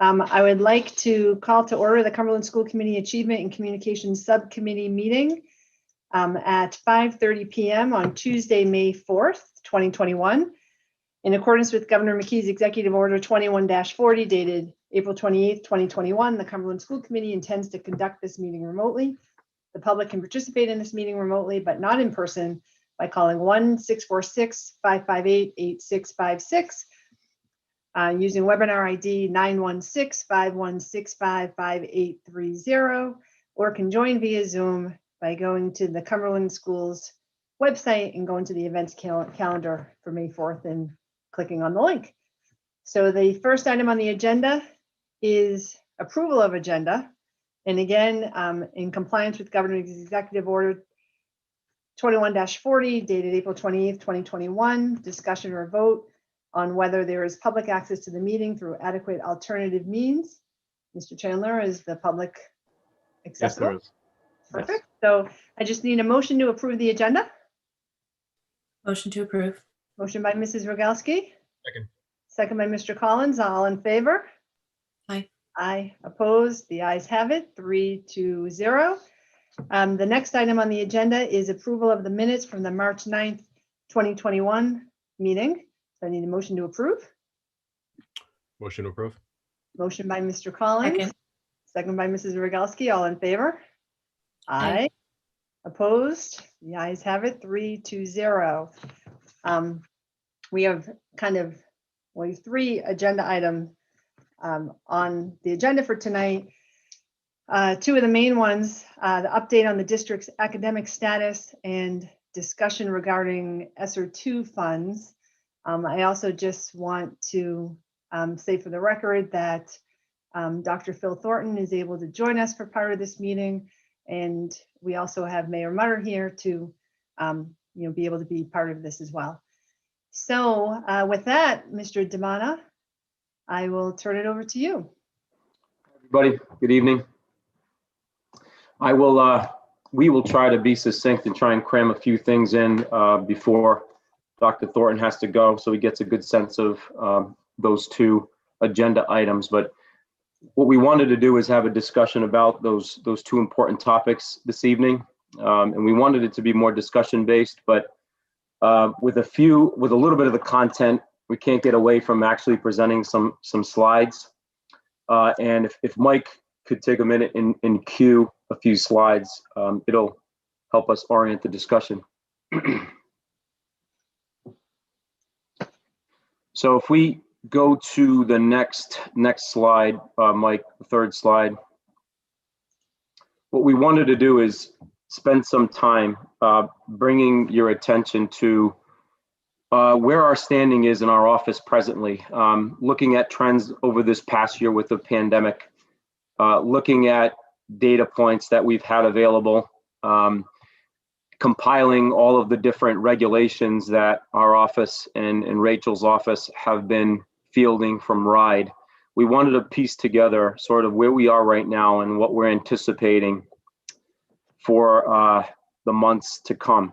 I would like to call to order the Cumberland School Committee Achievement and Communications Subcommittee meeting at 5:30 p.m. on Tuesday, May 4th, 2021. In accordance with Governor McKee's Executive Order 21-40 dated April 28th, 2021, the Cumberland School Committee intends to conduct this meeting remotely. The public can participate in this meeting remotely, but not in person, by calling 1-646-558-8656, using webinar ID 916-5165-5830, or can join via Zoom by going to the Cumberland Schools website and going to the events calendar for May 4th and clicking on the link. So the first item on the agenda is approval of agenda. And again, in compliance with Governor's Executive Order 21-40 dated April 28th, 2021, discussion or vote on whether there is public access to the meeting through adequate alternative means. Mr. Chandler, is the public accessible? Yes, there is. Perfect. Yes. So I just need a motion to approve the agenda. Motion to approve. Motion by Mrs. Rogalski. Second. Second by Mr. Collins. All in favor? Aye. Aye. Opposed? The ayes have it. 3-0. The next item on the agenda is approval of the minutes from the March 9th, 2021 meeting. So I need a motion to approve. Motion to approve. Motion by Mr. Collins. Second. Second by Mrs. Rogalski. All in favor? Aye. Aye. Opposed? The ayes have it. 3-0. We have three agenda items on the agenda for tonight. Two of the main ones, the update on the district's academic status and discussion regarding ESOL funds. I also just want to say for the record that Dr. Phil Thornton is able to join us for part of this meeting, and we also have Mayor Mutter here to be able to be part of this as well. So with that, Mr. Damana, I will turn it over to you. Everybody, good evening. We will try to be succinct and try and cram a few things in before Dr. Thornton has to go, so he gets a good sense of those two agenda items. But what we wanted to do is have a discussion about those two important topics this evening, and we wanted it to be more discussion based. But with a little bit of the content, we can't get away from actually presenting some slides. And if Mike could take a minute and cue a few slides, it'll help us orient the discussion. So if we go to the next slide, Mike, the third slide. What we wanted to do is spend some time bringing your attention to where our standing is in our office presently, looking at trends over this past year with the pandemic, looking at data points that we've had available, compiling all of the different regulations that our office and Rachel's office have been fielding from RIDE. We wanted to piece together sort of where we are right now and what we're anticipating for the months to come.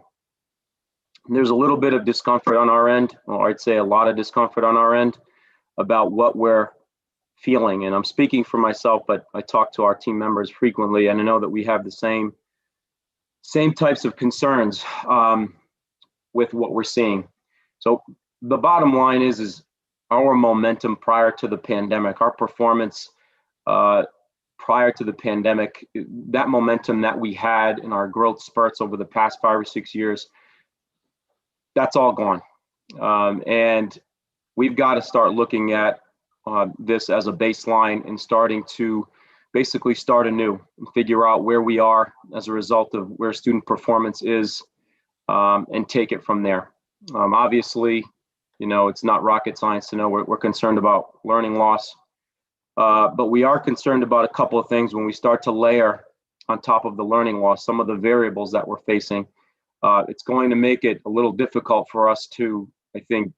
There's a little bit of discomfort on our end, or I'd say a lot of discomfort on our end about what we're feeling. And I'm speaking for myself, but I talk to our team members frequently, and I know that we have the same types of concerns with what we're seeing. So the bottom line is our momentum prior to the pandemic, our performance prior to the pandemic, that momentum that we had in our growth spurts over the past 5 or 6 years, that's all gone. And we've got to start looking at this as a baseline and starting to basically start anew and figure out where we are as a result of where student performance is, and take it from there. Obviously, it's not rocket science to know we're concerned about learning loss, but we are concerned about a couple of things when we start to layer on top of the learning loss some of the variables that we're facing. It's going to make it a little difficult for us to, I think,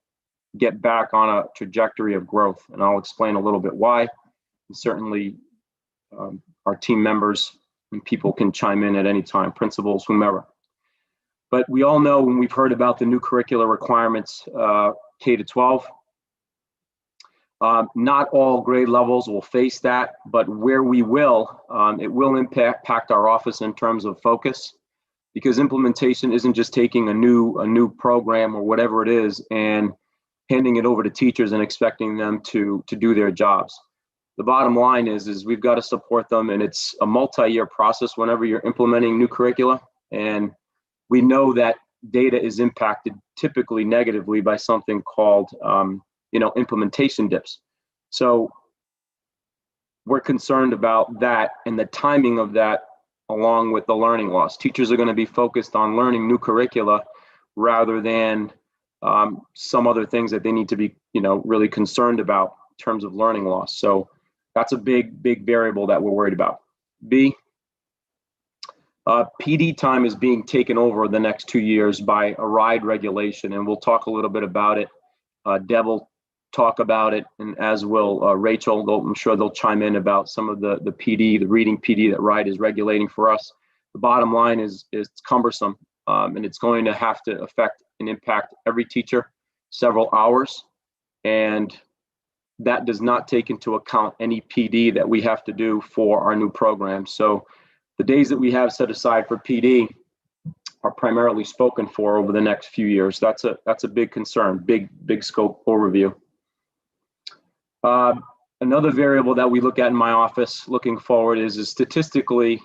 get back on a trajectory of growth. And I'll explain a little bit why. And certainly our team members and people can chime in at any time, principals, whomever. But we all know when we've heard about the new curricular requirements, K-12, Not all grade levels will face that, but where we will, it will impact our office in terms of focus, because implementation isn't just taking a new program or whatever it is and handing it over to teachers and expecting them to do their jobs. The bottom line is we've got to support them, and it's a multi-year process whenever you're implementing new curricula. And we know that data is impacted typically negatively by something called implementation dips. So we're concerned about that and the timing of that, along with the learning loss. Teachers are going to be focused on learning new curricula rather than some other things that they need to be, really concerned about in terms of learning loss. So that's a big variable that we're worried about. B, PD time is being taken over the next 2 years by a RIDE regulation, and we'll talk a little bit about it. Deb will talk about it, and as will Rachel. I'm sure they'll chime in about some of the PD, the reading PD that RIDE is regulating for us. The bottom line is it's cumbersome, and it's going to have to affect and impact every teacher several hours, and that does not take into account any PD that we have to do for our new program. So the days that we have set aside for PD are primarily spoken for over the next few years. That's a big concern, big scope overview. Another variable that we look at in my office looking forward is statistically,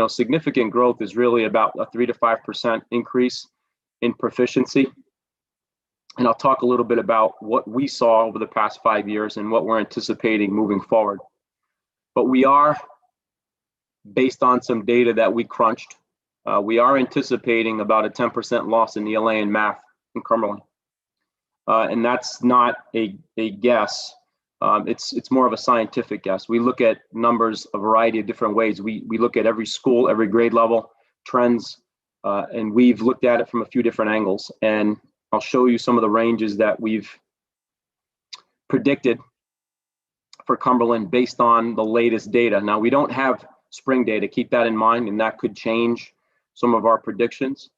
significant growth is really about a 3 to 5% increase in proficiency. And I'll talk a little bit about what we saw over the past 5 years and what we're anticipating moving forward. But we are, based on some data that we crunched, we are anticipating about a 10% loss in ELA and math in Cumberland. And that's not a guess. It's more of a scientific guess. We look at numbers a variety of different ways. We look at every school, every grade level, trends, and we've looked at it from a few different angles. And I'll show you some of the ranges that we've predicted for Cumberland based on the latest data. Now, we don't have spring data, keep that in mind, and that could change some of our predictions.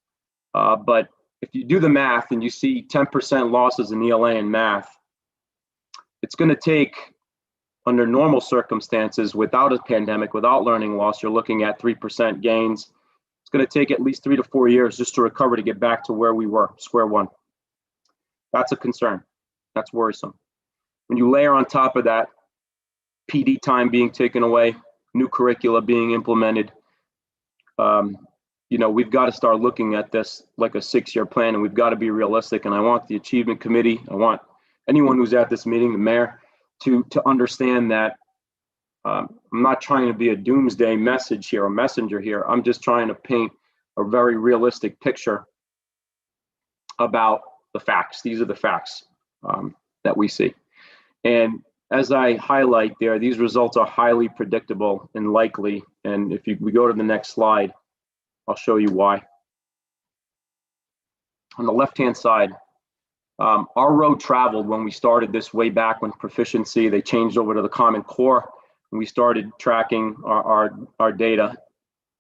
But if you do the math and you see 10% losses in ELA and math, it's going to take, under normal circumstances, without a pandemic, without learning loss, you're looking at 3% gains. It's going to take at least 3 to 4 years just to recover to get back to where we were, square one. That's a concern. That's worrisome. When you layer on top of that, PD time being taken away, new curricula being implemented, we've got to start looking at this like a 6-year plan, and we've got to be realistic. And I want the achievement committee, I want anyone who's at this meeting, the mayor, to understand that I'm not trying to be a doomsday message here, a messenger here. I'm just trying to paint a very realistic picture about the facts. These are the facts that we see. And as I highlight there, these results are highly predictable and likely. And if we go to the next slide, I'll show you why. On the left-hand side, our road traveled when we started this way back when proficiency, they changed over to the Common Core, and we started tracking our data.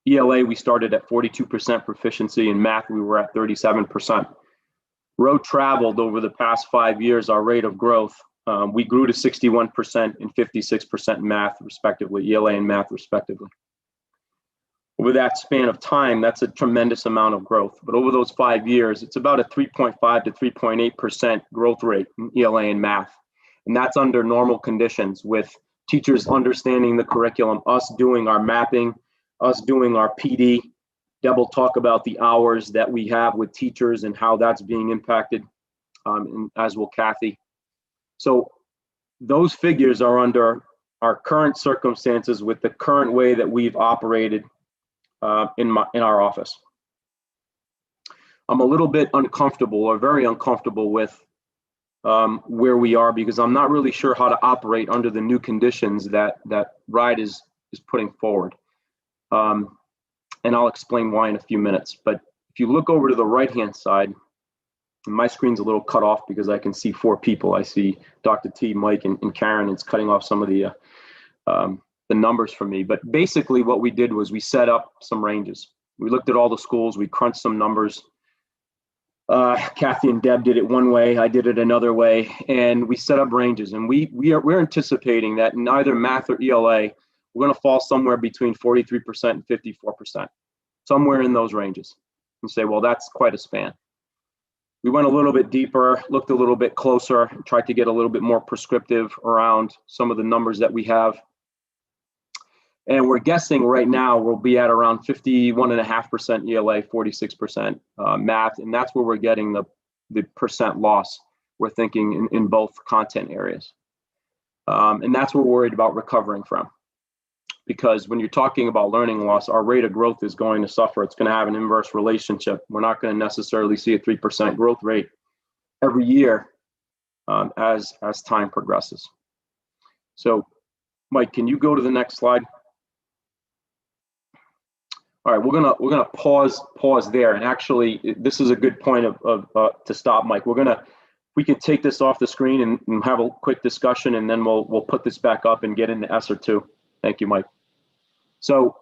ELA, we started at 42% proficiency. In math, we were at 37%. Road traveled over the past 5 years, our rate of growth, we grew to 61% and 56% in math, respectively, ELA and math, respectively. Over that span of time, that's a tremendous amount of growth. But over those 5 years, it's about a 3.5 to 3.8% growth rate in ELA and math. And that's under normal conditions, with teachers understanding the curriculum, us doing our mapping, us doing our PD. Deb will talk about the hours that we have with teachers and how that's being impacted, and as will Kathy. So those figures are under our current circumstances with the current way that we've operated in our office. I'm a little bit uncomfortable, or very uncomfortable, with where we are, because I'm not really sure how to operate under the new conditions that RIDE is putting forward. And I'll explain why in a few minutes. But if you look over to the right-hand side, and my screen's a little cut off because I can see 4 people. I see Dr. T, Mike, and Karen. It's cutting off some of the numbers for me. But basically what we did was we set up some ranges. We looked at all the schools, we crunched some numbers. Kathy and Deb did it one way, I did it another way, and we set up ranges. And we're anticipating that in either math or ELA, we're going to fall somewhere between 43% and 54%, somewhere in those ranges. And say, well, that's quite a span. We went a little bit deeper, looked a little bit closer, tried to get a little bit more prescriptive around some of the numbers that we have. And we're guessing right now we'll be at around 51.5% ELA, 46% math, and that's where we're getting the percent loss, we're thinking, in both content areas. And that's what we're worried about recovering from. Because when you're talking about learning loss, our rate of growth is going to suffer. It's going to have an inverse relationship. We're not going to necessarily see a 3% growth rate every year as time progresses. So, Mike, can you go to the next slide? All right, we're gonna pause there, and actually, this is a good point to stop, Mike. We can take this off the screen and have a quick discussion, and then we'll put this back up and get into ESER 2. Thank you, Mike. So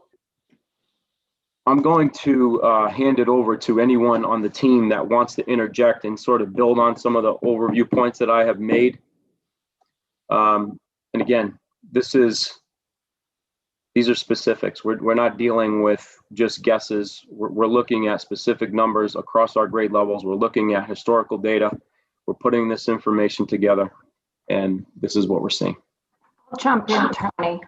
I'm going to hand it over to anyone on the team that wants to interject and sort of build on some of the overview points that I have made. And again, these are specifics. We're not dealing with just guesses. We're looking at specific numbers across our grade levels. We're looking at historical data. We're putting this information together, and this is what we're seeing. I'll jump in, Tony.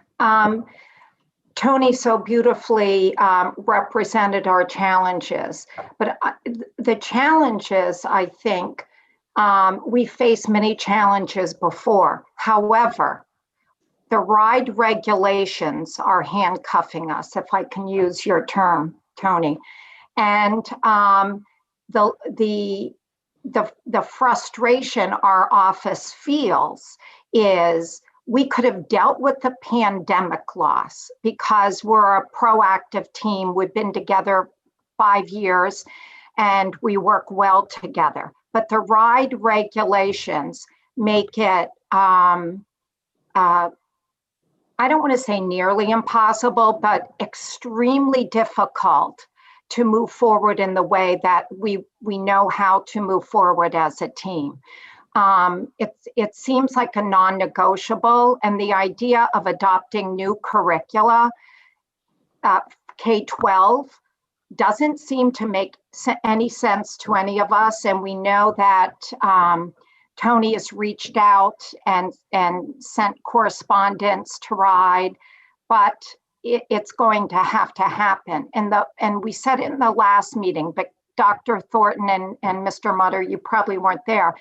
Tony so beautifully represented our challenges, but the challenges, I think, we faced many challenges before. However, the RIDE regulations are handcuffing us, if I can use your term, Tony. And the frustration our office feels is we could have dealt with the pandemic loss because we're a proactive team. We've been together 5 years and we work well together. But the RIDE regulations make it, I don't want to say nearly impossible, but extremely difficult to move forward in the way that we know how to move forward as a team. It seems like a non-negotiable, and the idea of adopting new curricula, K-12, doesn't seem to make any sense to any of us, and we know that Tony has reached out and sent correspondence to RIDE, but it's going to have to happen. And we said it in the last meeting, but Dr. Thornton and Mr. Mutter, you probably weren't there.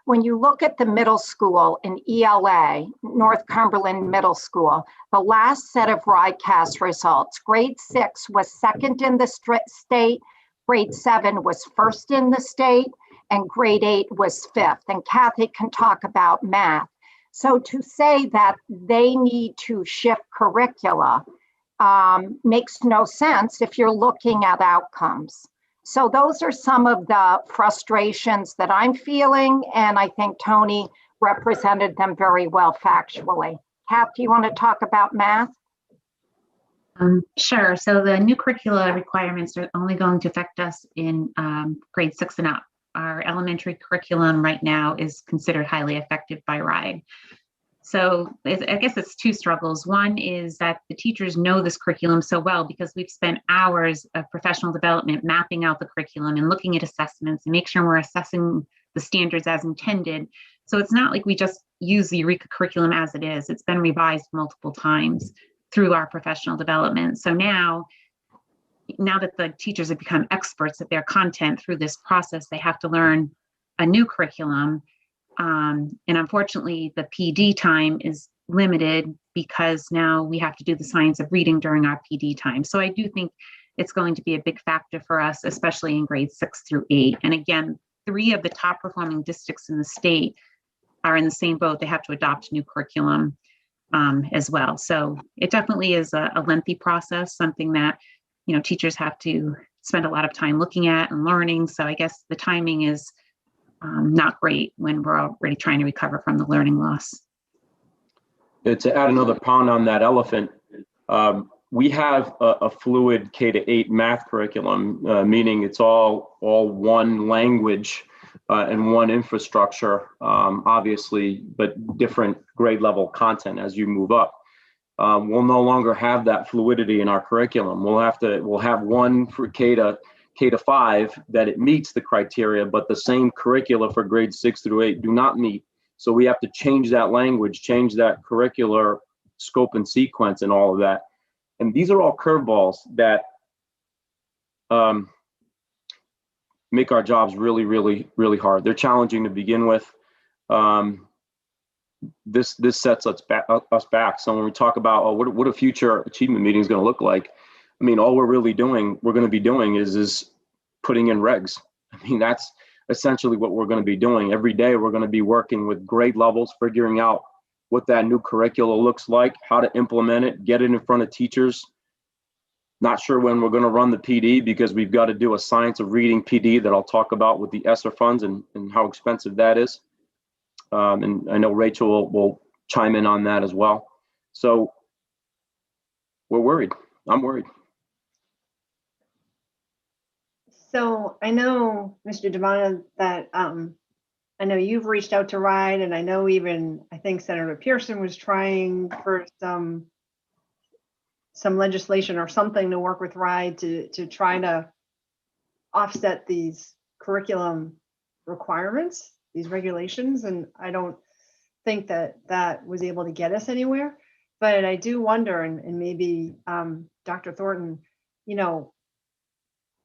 When you look at the middle school in ELA, North Cumberland Middle School, the last set of RIDECast results, grade 6 was second in the state, grade 7 was first in the state, and grade 8 was 5th. And Kathy can talk about math. So to say that they need to shift curricula makes no sense if you're looking at outcomes. So those are some of the frustrations that I'm feeling, and I think Tony represented them very well factually. Kathy, do you want to talk about math? Sure. So the new curricula requirements are only going to affect us in grade 6 and up. Our elementary curriculum right now is considered highly effective by RIDE. So I guess it's two struggles. One is that the teachers know this curriculum so well because we've spent hours of professional development mapping out the curriculum and looking at assessments and make sure we're assessing the standards as intended. So it's not like we just use the Eureka curriculum as it is. It's been revised multiple times through our professional development. So now that the teachers have become experts at their content through this process, they have to learn a new curriculum. And unfortunately, the PD time is limited because now we have to do the science of reading during our PD time. So I do think it's going to be a big factor for us, especially in grades 6 through 8. And again, 3 of the top performing districts in the state are in the same boat. They have to adopt new curriculum as well. So it definitely is a lengthy process, something that teachers have to spend a lot of time looking at and learning. So I guess the timing is not great when we're already trying to recover from the learning loss. To add another pound on that elephant, we have a fluid K-8 math curriculum, meaning it's all one language and one infrastructure, obviously, but different grade level content as you move up. We'll no longer have that fluidity in our curriculum. We'll have one for K to 5 that it meets the criteria, but the same curricula for grades 6 through 8 do not meet. So we have to change that language, change that curricular scope and sequence and all of that. And these are all curveballs that make our jobs really, really, really hard. They're challenging to begin with. This sets us back. So when we talk about what a future achievement meeting is going to look like, I mean, all we're going to be doing is putting in regs. I mean, that's essentially what we're going to be doing. Every day we're going to be working with grade levels, figuring out what that new curricula looks like, how to implement it, get it in front of teachers. Not sure when we're going to run the PD because we've got to do a science of reading PD that I'll talk about with the ESOL funds and how expensive that is. And I know Rachel will chime in on that as well. So we're worried. I'm worried. So I know, Mr. Devon, that I know you've reached out to RIDE, and I know I think Senator Pearson was trying for some legislation or something to work with RIDE to try to offset these curriculum requirements, these regulations, and I don't think that was able to get us anywhere. But I do wonder, and maybe Dr. Thornton,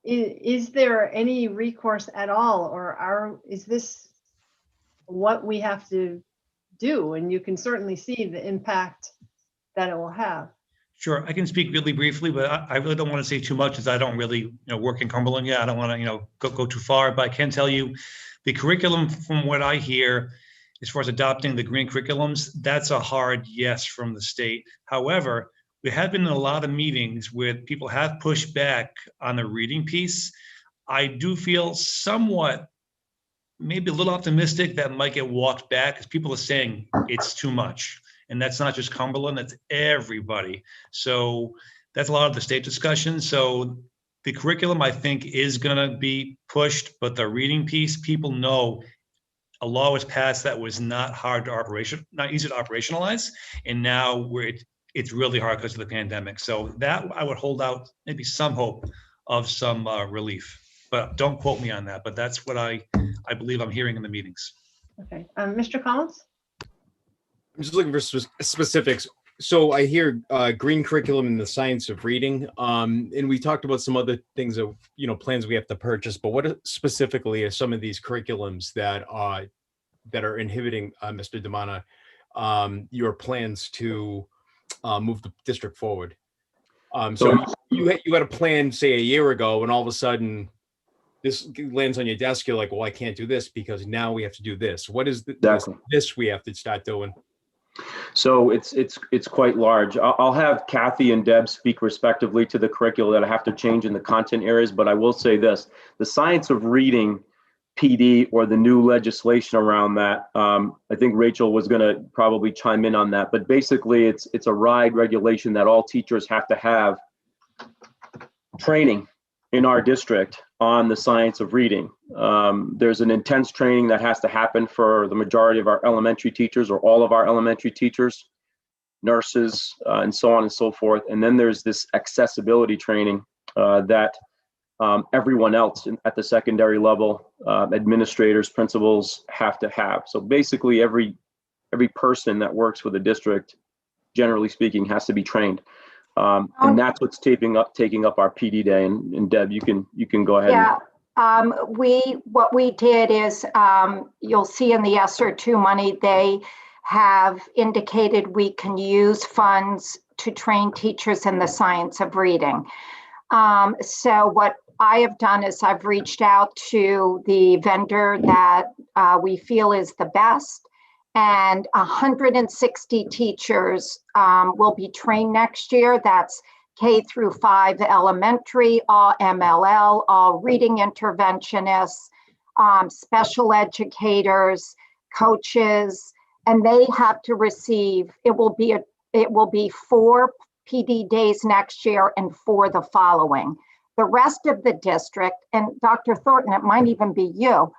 is there any recourse at all, or is this what we have to do? And you can certainly see the impact that it will have. Sure, I can speak really briefly, but I really don't want to say too much as I don't really work in Cumberland yet. I don't want to go too far, but I can tell you the curriculum, from what I hear, as far as adopting the green curriculums, that's a hard yes from the state. However, we have been in a lot of meetings where people have pushed back on the reading piece. I do feel somewhat, maybe a little optimistic that might get walked back because people are saying it's too much. And that's not just Cumberland, that's everybody. So that's a lot of the state discussion. So the curriculum, I think, is gonna be pushed, but the reading piece, people know a law was passed that was not easy to operationalize. And now it's really hard because of the pandemic. So that I would hold out maybe some hope of some relief, but don't quote me on that. But that's what I believe I'm hearing in the meetings. Okay, Mr. Collins? I'm just looking for specifics. So I hear green curriculum and the science of reading, and we talked about some other things of plans we have to purchase. But what specifically are some of these curriculums that are inhibiting, Mr. Damana, your plans to move the district forward? So you had a plan, say, a year ago, and all of a sudden this lands on your desk. You're like, well, I can't do this because now we have to do this. What is this we have to start doing? So it's quite large. I'll have Kathy and Deb speak respectively to the curricula that I have to change in the content areas, but I will say this: the science of reading PD or the new legislation around that, I think Rachel was going to probably chime in on that, but basically it's a RIDE regulation that all teachers have to have training in our district on the science of reading. There's an intense training that has to happen for the majority of our elementary teachers or all of our elementary teachers, nurses, and so on and so forth. And then there's this accessibility training that everyone else at the secondary level, administrators, principals have to have. So basically every person that works for the district, generally speaking, has to be trained. And that's what's taking up our PD day. And Deb, you can go ahead. Yeah, what we did is, you'll see in the ESER 2 money, they have indicated we can use funds to train teachers in the science of reading. So what I have done is I've reached out to the vendor that we feel is the best. And 160 teachers will be trained next year. That's K through 5 elementary, all MLL, all reading interventionists, special educators, coaches, and they have to receive, it will be 4 PD days next year and 4 the following. The rest of the district, and Dr. Thornton, it might even be you,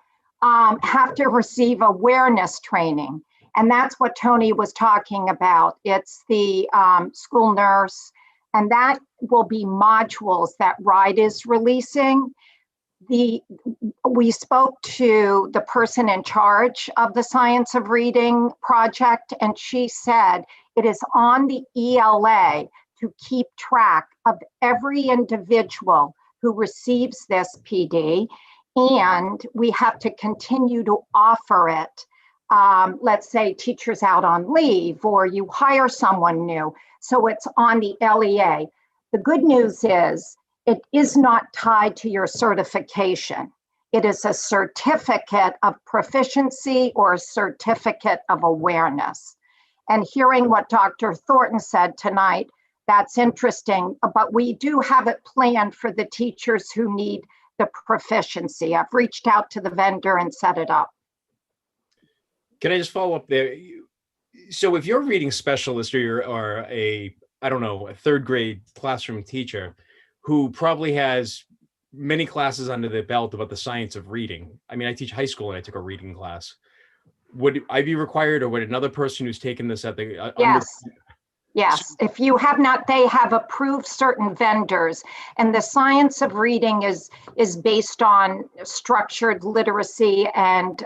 have to receive awareness training. And that's what Tony was talking about. It's the school nurse, and that will be modules that RIDE is releasing. We spoke to the person in charge of the Science of Reading project, and she said it is on the ELA to keep track of every individual who receives this PD, and we have to continue to offer it. Let's say teacher's out on leave or you hire someone new. So it's on the LEA. The good news is it is not tied to your certification. It is a certificate of proficiency or a certificate of awareness. And hearing what Dr. Thornton said tonight, that's interesting, but we do have it planned for the teachers who need the proficiency. I've reached out to the vendor and set it up. Can I just follow up there? So if you're a reading specialist or a, I don't know, a 3rd grade classroom teacher who probably has many classes under their belt about the science of reading. I mean, I teach high school and I took a reading class. Would I be required, or would another person who's taken this at the? Yes. Yes, if you have not, they have approved certain vendors, and the science of reading is based on structured literacy and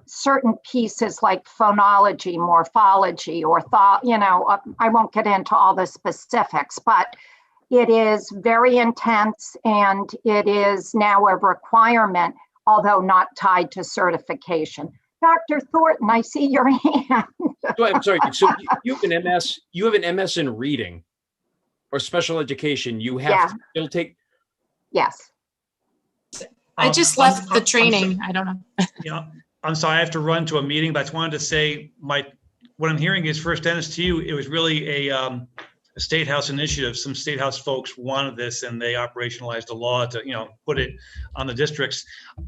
certain pieces like phonology, morphology, or thought, I won't get into all the specifics, but it is very intense and it is now a requirement, although not tied to certification. Dr. Thornton, I see your hand. I'm sorry. So you have an MS. You have an MS in reading or special education. You have to still take. Yes. I just left the training. I don't know. Yeah, I'm sorry. I have to run to a meeting, but I just wanted to say what I'm hearing is, first, Dennis, to you, it was really a State House initiative. Some State House folks wanted this and they operationalized a law to, put it on the districts.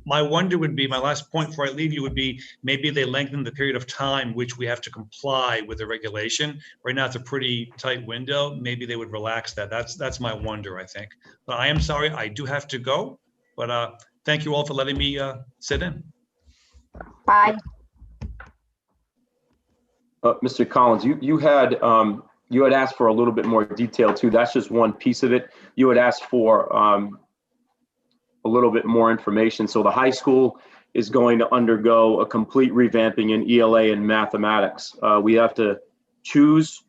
My wonder would be, my last point before I leave you would be, maybe they lengthen the period of time which we have to comply with the regulation. Right now, it's a pretty tight window. Maybe they would relax that. That's my wonder, I think. But I am sorry, I do have to go, but thank you all for letting me sit in. Bye. Mr. Collins, you had asked for a little bit more detail too. That's just one piece of it. You had asked for a little bit more information. So the high school is going to undergo a complete revamping in ELA and mathematics. We have to choose,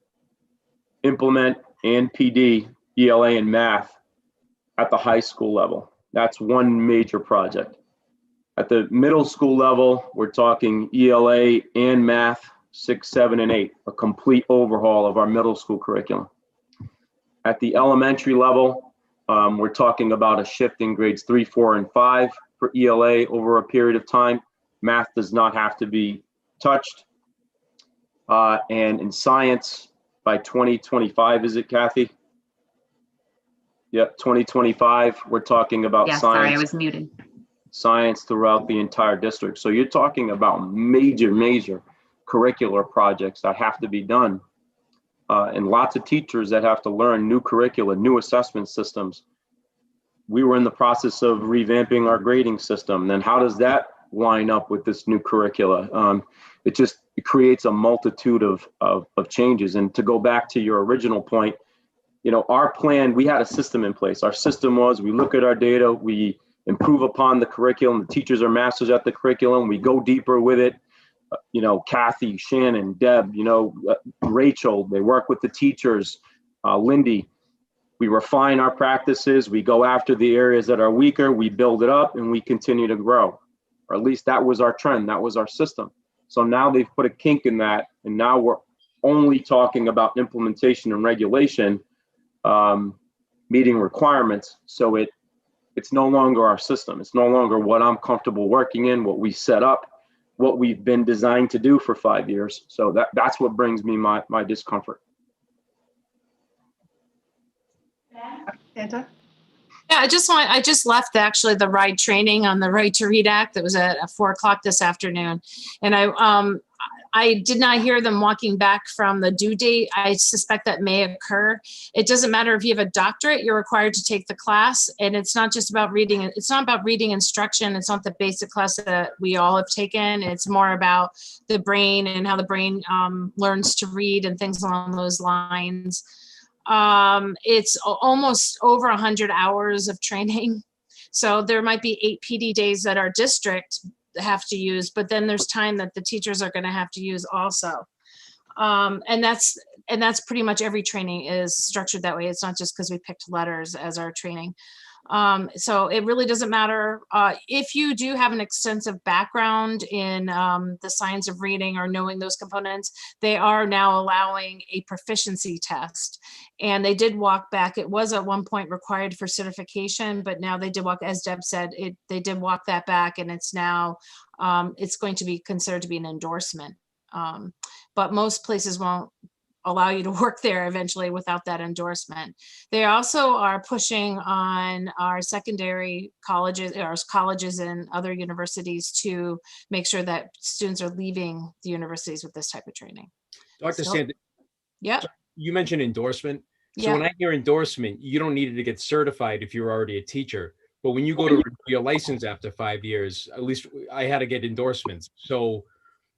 implement, and PD ELA and math at the high school level. That's one major project. At the middle school level, we're talking ELA and math, 6, 7, and 8, a complete overhaul of our middle school curriculum. At the elementary level, we're talking about a shift in grades 3, 4, and 5 for ELA over a period of time. Math does not have to be touched. And in science, by 2025, is it, Kathy? Yep, 2025, we're talking about science. Sorry, I was muted. Science throughout the entire district. So you're talking about major curricular projects that have to be done, and lots of teachers that have to learn new curricula, new assessment systems. We were in the process of revamping our grading system. Then how does that line up with this new curricula? It creates a multitude of changes. And to go back to your original point, our plan, we had a system in place. Our system was, we look at our data, we improve upon the curriculum. The teachers are masters at the curriculum. We go deeper with it. Kathy, Shannon, Deb, Rachel, they work with the teachers, Lindy. We refine our practices. We go after the areas that are weaker. We build it up and we continue to grow. Or at least that was our trend. That was our system. So now they've put a kink in that. And now we're only talking about implementation and regulation, meeting requirements. So it's no longer our system. It's no longer what I'm comfortable working in, what we set up, what we've been designed to do for 5 years. So that's what brings me my discomfort. Santa? Yeah, I just left actually the RIDE training on the Right to Read Act that was at 4 o'clock this afternoon. And I did not hear them walking back from the due date. I suspect that may occur. It doesn't matter if you have a doctorate, you're required to take the class. And it's not just about reading. It's not about reading instruction. It's not the basic class that we all have taken. It's more about the brain and how the brain learns to read and things along those lines. It's almost over 100 hours of training. So there might be 8 PD days that our district have to use, but then there's time that the teachers are going to have to use also. And that's pretty much every training is structured that way. It's not just because we picked letters as our training. So it really doesn't matter. If you do have an extensive background in the science of reading or knowing those components, they are now allowing a proficiency test. And they did walk back. It was at one point required for certification, but now they did walk, as Deb said, they did walk that back, and it's now, it's going to be considered to be an endorsement. But most places won't allow you to work there eventually without that endorsement. They also are pushing on our secondary colleges, or colleges and other universities, to make sure that students are leaving the universities with this type of training. Dr. So- Sand, Yep. you mentioned endorsement. So Yeah. when I hear endorsement, you don't need it to get certified if you're already a teacher. But when you go to renew your license after 5 years, at least I had to get endorsements. So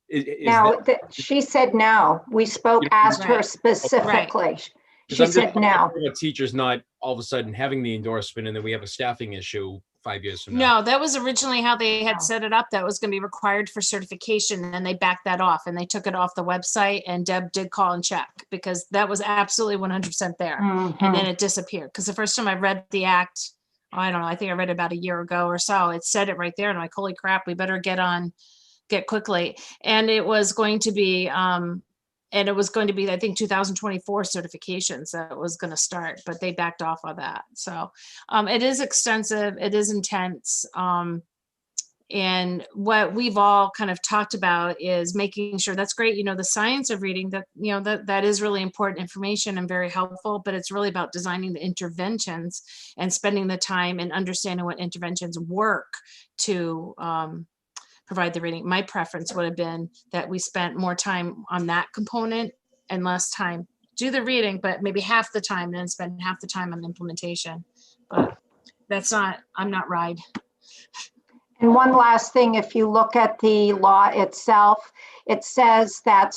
is Now, that, she said no. We spoke, You- asked her Right. specifically. because She I'm just said no. wondering about teachers not all of a sudden having the endorsement and then we have a staffing issue 5 years from now. No, that was originally how they had No. set it up. That was going to be required for certification, and then they backed that off and they took it off the website, and Deb did call and check because that was absolutely 100% there. And Mhm. then it disappeared. Because the first time I read the act, I don't know, I think I read it about a year ago or so, it said it right there. And I'm like, holy crap, we better get quickly. And it was going to be, I think 2024 certifications that was going to start, but they backed off of that. So it is extensive, it is intense. And what we've all kind of talked about is making sure, that's great, you know, the science of reading, that, you know, that is really important information and very helpful, but it's really about designing the interventions and spending the time and understanding what interventions work to provide the reading. My preference would have been that we spent more time on that component and less time do the reading, but maybe half the time, and then spend half the time on implementation. But I'm not RIDE. And one last thing, if you look at the law itself, it says that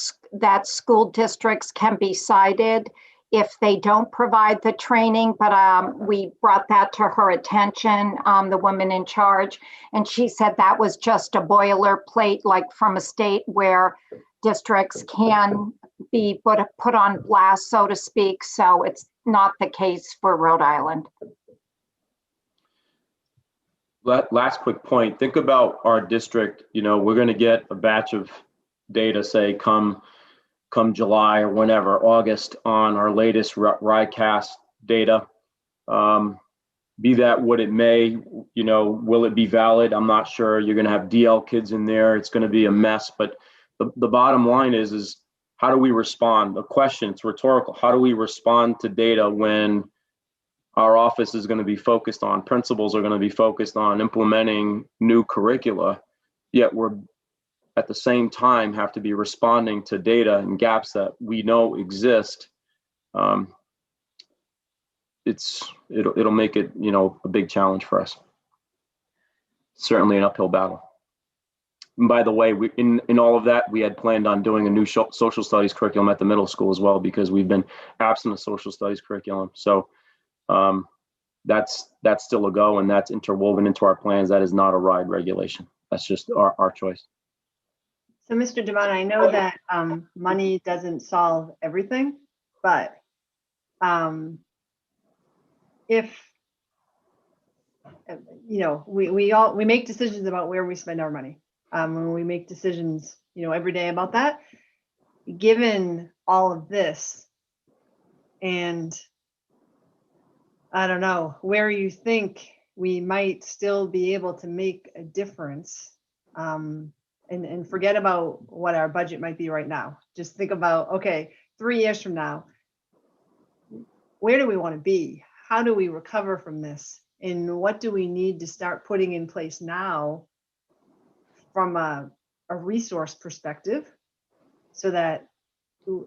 school districts can be cited if they don't provide the training, but we brought that to her attention, the woman in charge, and she said that was just a boilerplate, like from a state where districts can be put on blast, so to speak. So it's not the case for Rhode Island. Last quick point, think about our district. You know, we're going to get a batch of data, say come July or whenever, August, on our latest RICAST data. Be that what it may, you know, will it be valid? I'm not sure. You're going to have DL kids in there. It's going to be a mess. But the bottom line is how do we respond? The question, it's rhetorical. How do we respond to data when our office is going to be focused on, principals are going to be focused on implementing new curricula, yet we're at the same time have to be responding to data and gaps that we know exist. It'll make it, you know, a big challenge for us. Certainly an uphill battle. And by the way, in all of that, we had planned on doing a new social studies curriculum at the middle school as well, because we've been absent of social studies curriculum. So that's still a go, and that's interwoven into our plans. That is not a RIDE regulation. That's just our choice. So Mr. Devon, I know that money doesn't solve everything, but if, you know, we make decisions about where we spend our money. When we make decisions, you know, every day about that, given all of this, and I don't know where you think we might still be able to make a difference, and forget about what our budget might be right now. Just think about, okay, 3 years from now, where do we want to be? How do we recover from this? And what do we need to start putting in place now from a resource perspective so that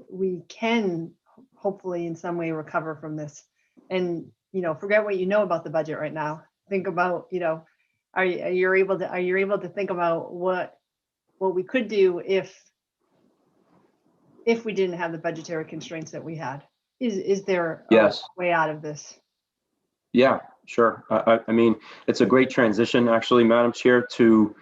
we can hopefully in some way recover from this. And, forget what you know about the budget right now. Think about, are you able to think about what we could do if we didn't have the budgetary constraints that we had? Is there a Yes. way out of this? Yeah, sure. I mean, it's a great transition, actually, Madam Chair, to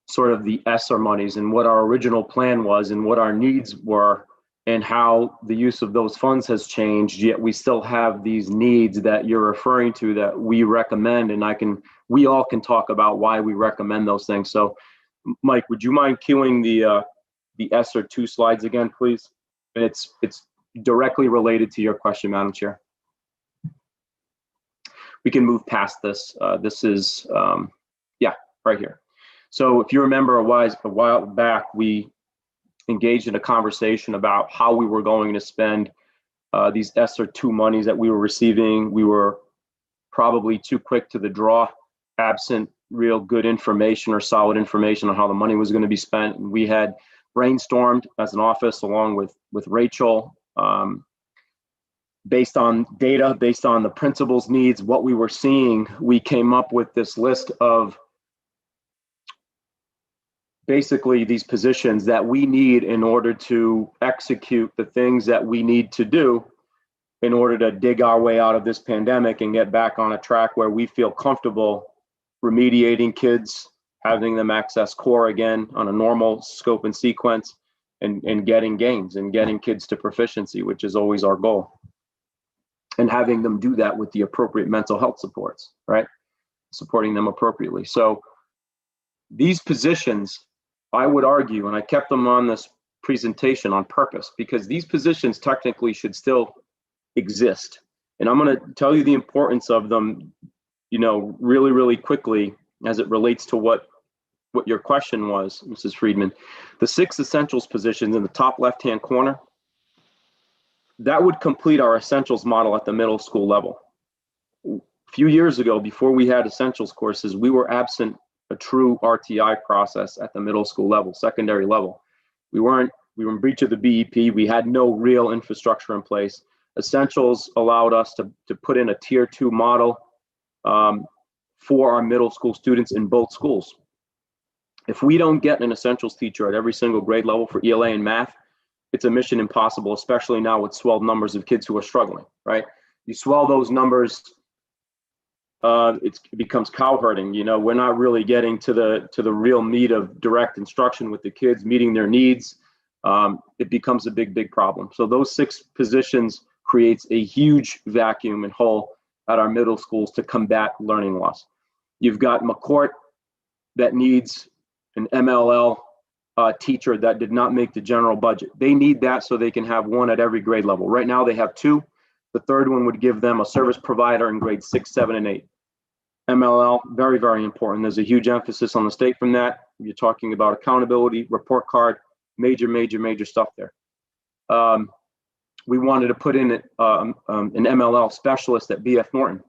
sort of the ESSER monies and what our original plan was and what our needs were and how the use of those funds has changed, yet we still have these needs that you're referring to that we recommend, and we all can talk about why we recommend those things. So, Mike, would you mind cueing the ESSER 2 slides again, please? It's directly related to your question, Madam Chair. We can move past this. This is, right here. So if you remember a while back, we engaged in a conversation about how we were going to spend these ESSER 2 monies that we were receiving. We were probably too quick to the draw, absent real good information or solid information on how the money was going to be spent. And we had brainstormed as an office along with Rachel, based on data, based on the principal's needs, what we were seeing, we came up with this list of basically these positions that we need in order to execute the things that we need to do in order to dig our way out of this pandemic and get back on a track where we feel comfortable remediating kids, having them access core again on a normal scope and sequence, and getting gains and getting kids to proficiency, which is always our goal. And having them do that with the appropriate mental health supports, right? Supporting them appropriately. So these positions, I would argue, and I kept them on this presentation on purpose, because these positions technically should still exist. And I'm going to tell you the importance of them, really, really quickly as it relates to what your question was, Mrs. Friedman. The 6 essentials positions in the top left-hand corner, that would complete our essentials model at the middle school level. A few years ago, before we had essentials courses, we were absent a true RTI process at the middle school level, secondary level. We were in breach of the BEP. We had no real infrastructure in place. Essentials allowed us to put in a tier 2 model for our middle school students in both schools. If we don't get an essentials teacher at every single grade level for ELA and math, it's a mission impossible, especially now with swelled numbers of kids who are struggling, right? You swell those numbers, it becomes cow herding. We're not really getting to the real meat of direct instruction with the kids, meeting their needs. It becomes a big problem. So those 6 positions creates a huge vacuum and hole at our middle schools to combat learning loss. You've got McCourt that needs an MLL teacher that did not make the general budget. They need that so they can have 1 at every grade level. Right now they have 2. The 3rd one would give them a service provider in grades 6, 7, and 8. MLL, very, very important. There's a huge emphasis on the state from that. You're talking about accountability, report card, major stuff there. We wanted to put in an MLL specialist at BF Norton.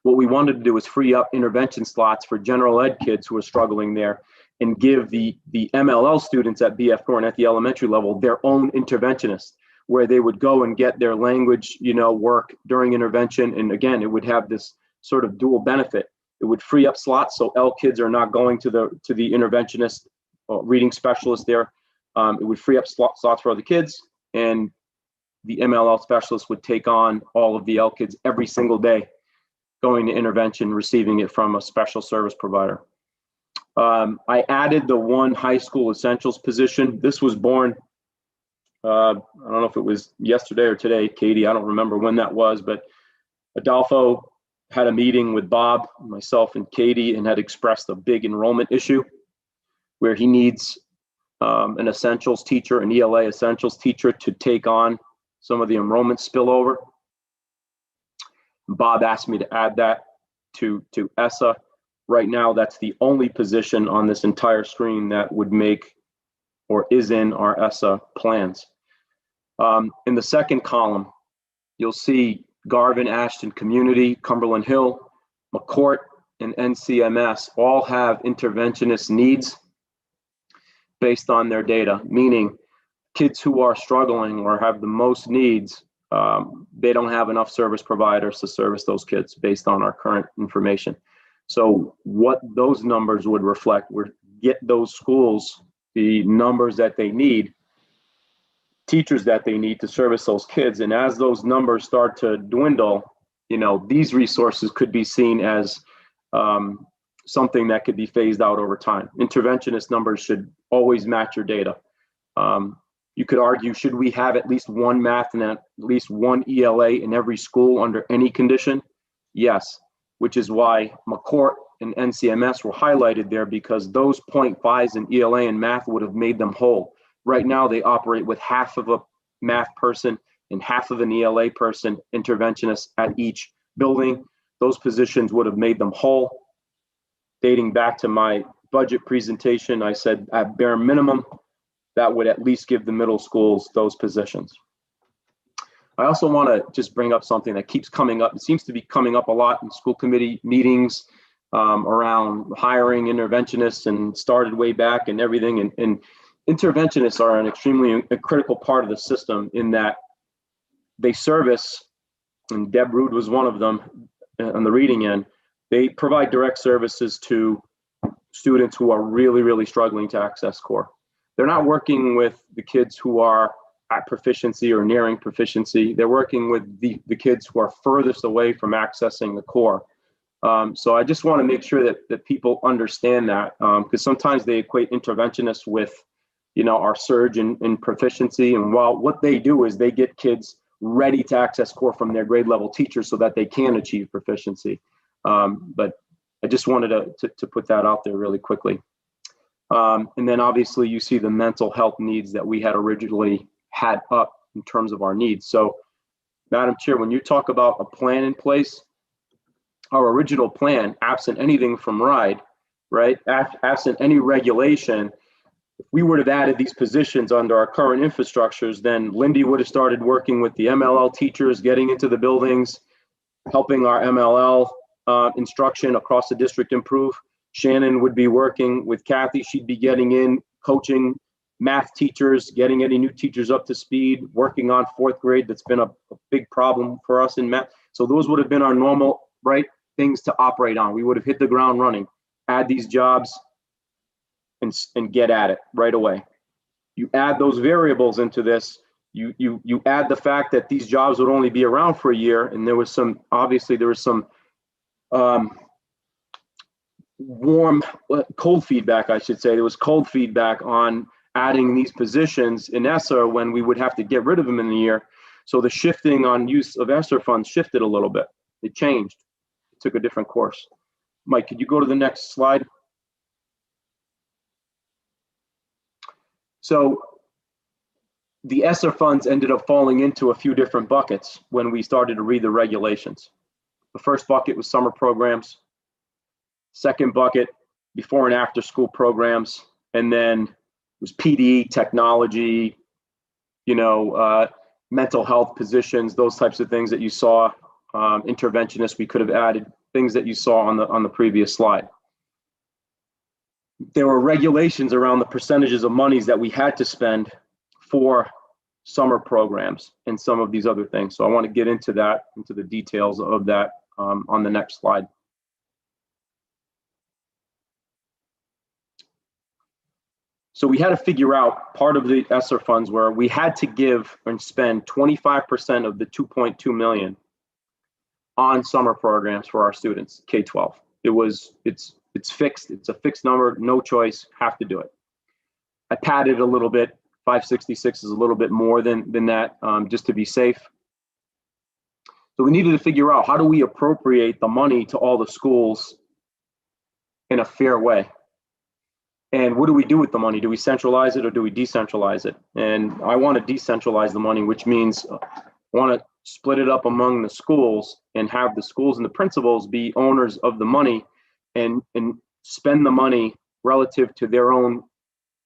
What we wanted to do was free up intervention slots for general ed kids who are struggling there and give the MLL students at BF Norton at the elementary level their own interventionist, where they would go and get their language, work during intervention. And again, it would have this sort of dual benefit. It would free up slots so L kids are not going to the interventionist or reading specialist there. It would free up slots for other kids, and the MLL specialist would take on all of the L kids every single day, going to intervention, receiving it from a special service provider. I added the 1 high school essentials position. This was born, I don't know if it was yesterday or today, Katie, I don't remember when that was, but Adolfo had a meeting with Bob, myself, and Katie, and had expressed a big enrollment issue where he needs an essentials teacher, an ELA essentials teacher, to take on some of the enrollment spillover. Bob asked me to add that to ESSA. Right now, that's the only position on this entire screen that would make or is in our ESSA plans. In the second column, you'll see Garvin, Ashton Community, Cumberland Hill, McCourt, and NCMS all have interventionist needs. based on their data, meaning kids who are struggling or have the most needs, they don't have enough service providers to service those kids based on our current information. So what those numbers would reflect would get those schools the numbers that they need, teachers that they need to service those kids. And as those numbers start to dwindle, these resources could be seen as something that could be phased out over time. Interventionist numbers should always match your data. You could argue, should we have at least one math and at least one ELA in every school under any condition? Yes, which is why McCourt and NCMS were highlighted there, because those 0.5s in ELA and math would have made them whole. Right now, they operate with half of a math person and half of an ELA person, interventionist at each building. Those positions would have made them whole. Dating back to my budget presentation, I said at bare minimum, that would at least give the middle schools those positions. I also want to just bring up something that keeps coming up. It seems to be coming up a lot in school committee meetings around hiring interventionists, and started way back and everything. And interventionists are an extremely critical part of the system in that they service, and Deb Rude was one of them on the reading end, they provide direct services to students who are really, really struggling to access core. They're not working with the kids who are at proficiency or nearing proficiency. They're working with the kids who are furthest away from accessing the core. So I just want to make sure that people understand that, because sometimes they equate interventionists with, our surge in proficiency. And while what they do is they get kids ready to access core from their grade level teachers so that they can achieve proficiency. But I just wanted to put that out there really quickly. And then obviously you see the mental health needs that we had originally had up in terms of our needs. So, Madam Chair, when you talk about a plan in place, our original plan, absent anything from RIDE, right, absent any regulation, if we would have added these positions under our current infrastructures, then Lindy would have started working with the MLL teachers, getting into the buildings, helping our MLL instruction across the district improve. Shannon would be working with Kathy. She'd be getting in, coaching math teachers, getting any new teachers up to speed, working on fourth grade. That's been a big problem for us in math. So those would have been our normal, right, things to operate on. We would have hit the ground running, add these jobs, and get at it right away. You add those variables into this, you add the fact that these jobs would only be around for a year, and there was some cold feedback, I should say. There was cold feedback on adding these positions in ESSER when we would have to get rid of them in a year. So the shifting on use of ESSER funds shifted a little bit. It changed. It took a different course. Mike, could you go to the next slide? So the ESSER funds ended up falling into a few different buckets when we started to read the regulations. The first bucket was summer programs. Second bucket, before and after school programs. And then it was PD, technology, mental health positions, those types of things that you saw. Interventionists, we could have added things that you saw on the previous slide. There were regulations around the percentages of monies that we had to spend for summer programs and some of these other things. So I want to get into the details of that on the next slide. So we had to figure out part of the ESSER funds where we had to give and spend 25% of the 2.2 million on summer programs for our students, K-12. It's fixed. It's a fixed number, no choice, have to do it. I padded a little bit. 566 is a little bit more than that, just to be safe. So we needed to figure out, how do we appropriate the money to all the schools in a fair way? And what do we do with the money? Do we centralize it or do we decentralize it? And I want to decentralize the money, which means I want to split it up among the schools and have the schools and the principals be owners of the money and spend the money relative to their own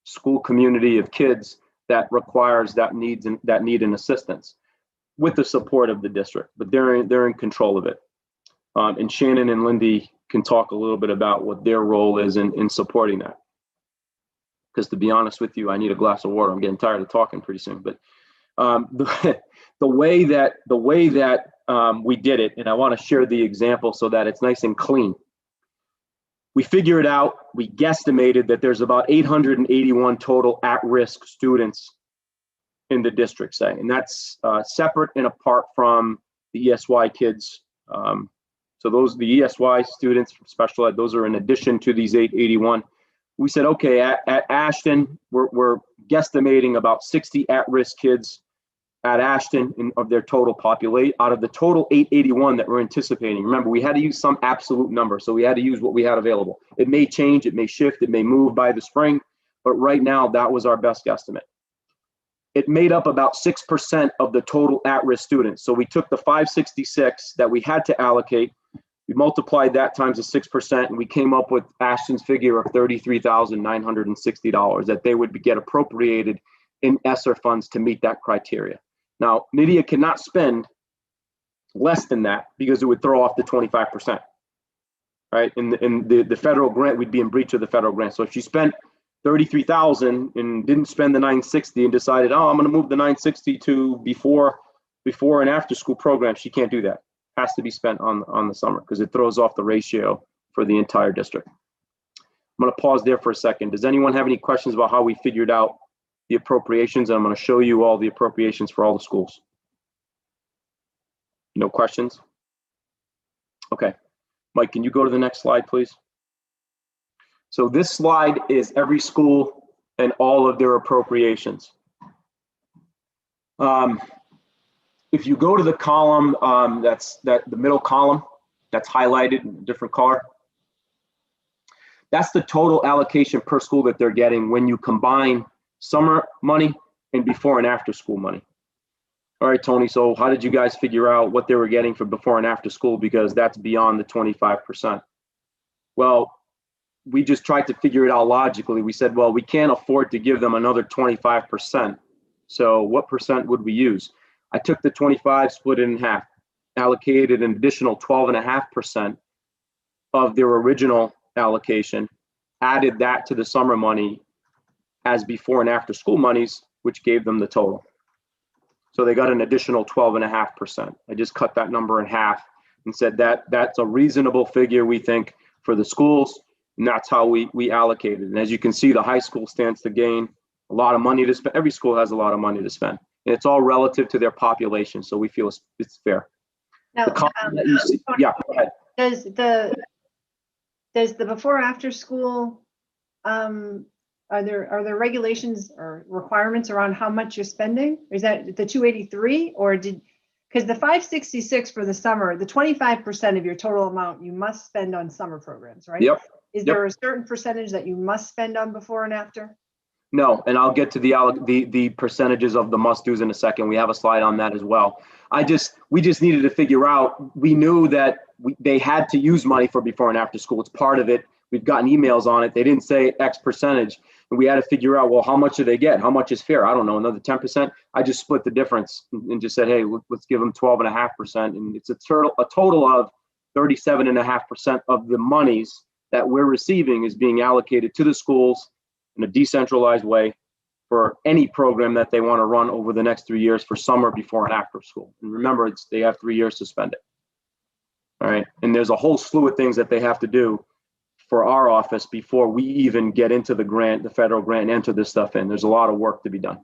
school community of kids that requires that need and assistance, with the support of the district. But they're in control of it. And Shannon and Lindy can talk a little bit about what their role is in supporting that. because to be honest with you, I need a glass of water. I'm getting tired of talking pretty soon. But the way that we did it, and I want to share the example so that it's nice and clean. We figured out, we guesstimated that there's about 881 total at-risk students in the district, say, and that's separate and apart from the ESY kids. So those, the ESY students from special ed, those are in addition to these 881. We said, okay, at Ashton, we're guesstimating about 60 at-risk kids at Ashton of their total population, out of the total 881 that we're anticipating. Remember, we had to use some absolute number, so we had to use what we had available. It may change, it may shift, it may move by the spring, but right now that was our best guesstimate. It made up about 6% of the total at-risk students. So we took the 566 that we had to allocate, we multiplied that times the 6%, and we came up with Ashton's figure of $33,960 that they would get appropriated in ESSER funds to meet that criteria. Now, Nydia cannot spend less than that because it would throw off the 25%, right? In the federal grant, we'd be in breach of the federal grant. So if she spent $33,000 and didn't spend the 960 and decided, oh, I'm going to move the 960 to before and after school program, she can't do that. It has to be spent on the summer because it throws off the ratio for the entire district. I'm going to pause there for a second. Does anyone have any questions about how we figured out the appropriations? And I'm going to show you all the appropriations for all the schools. No questions? Okay. Mike, can you go to the next slide, please? So this slide is every school and all of their appropriations. If you go to the column, the middle column that's highlighted in a different color, that's the total allocation per school that they're getting when you combine summer money and before and after school money. All right, Tony, so how did you guys figure out what they were getting for before and after school? Because that's beyond the 25%. Well, we just tried to figure it out logically. We said, well, we can't afford to give them another 25%. So what percent would we use? I took the 25, split it in half, allocated an additional 12.5% of their original allocation, added that to the summer money as before and after school monies, which gave them the total. So they got an additional 12.5%. I just cut that number in half and said that that's a reasonable figure, we think, for the schools, and that's how we allocated. And as you can see, the high school stands to gain a lot of money to spend. Every school has a lot of money to spend, and it's all relative to their population, so we feel it's fair. Now, yeah, go ahead. Does the before after school, are there regulations or requirements around how much you're spending? Is that the 283, or because the 566 for the summer, the 25% of your total amount you must spend on summer programs, right? Yep. Is there a certain percentage that you must spend on before and after? No, and I'll get to the percentages of the must-dos in a second. We have a slide on that as well. We just needed to figure out, we knew that they had to use money for before and after school. It's part of it. We've gotten emails on it. They didn't say X percentage. And we had to figure out, well, how much do they get? How much is fair? I don't know, another 10%. I just split the difference and just said, hey, let's give them 12.5%. And it's a total of 37.5% of the monies that we're receiving is being allocated to the schools in a decentralized way for any program that they want to run over the next 3 years for summer, before and after school. And remember, they have 3 years to spend it. All right. And there's a whole slew of things that they have to do for our office before we even get into the grant, the federal grant, and enter this stuff in. There's a lot of work to be done.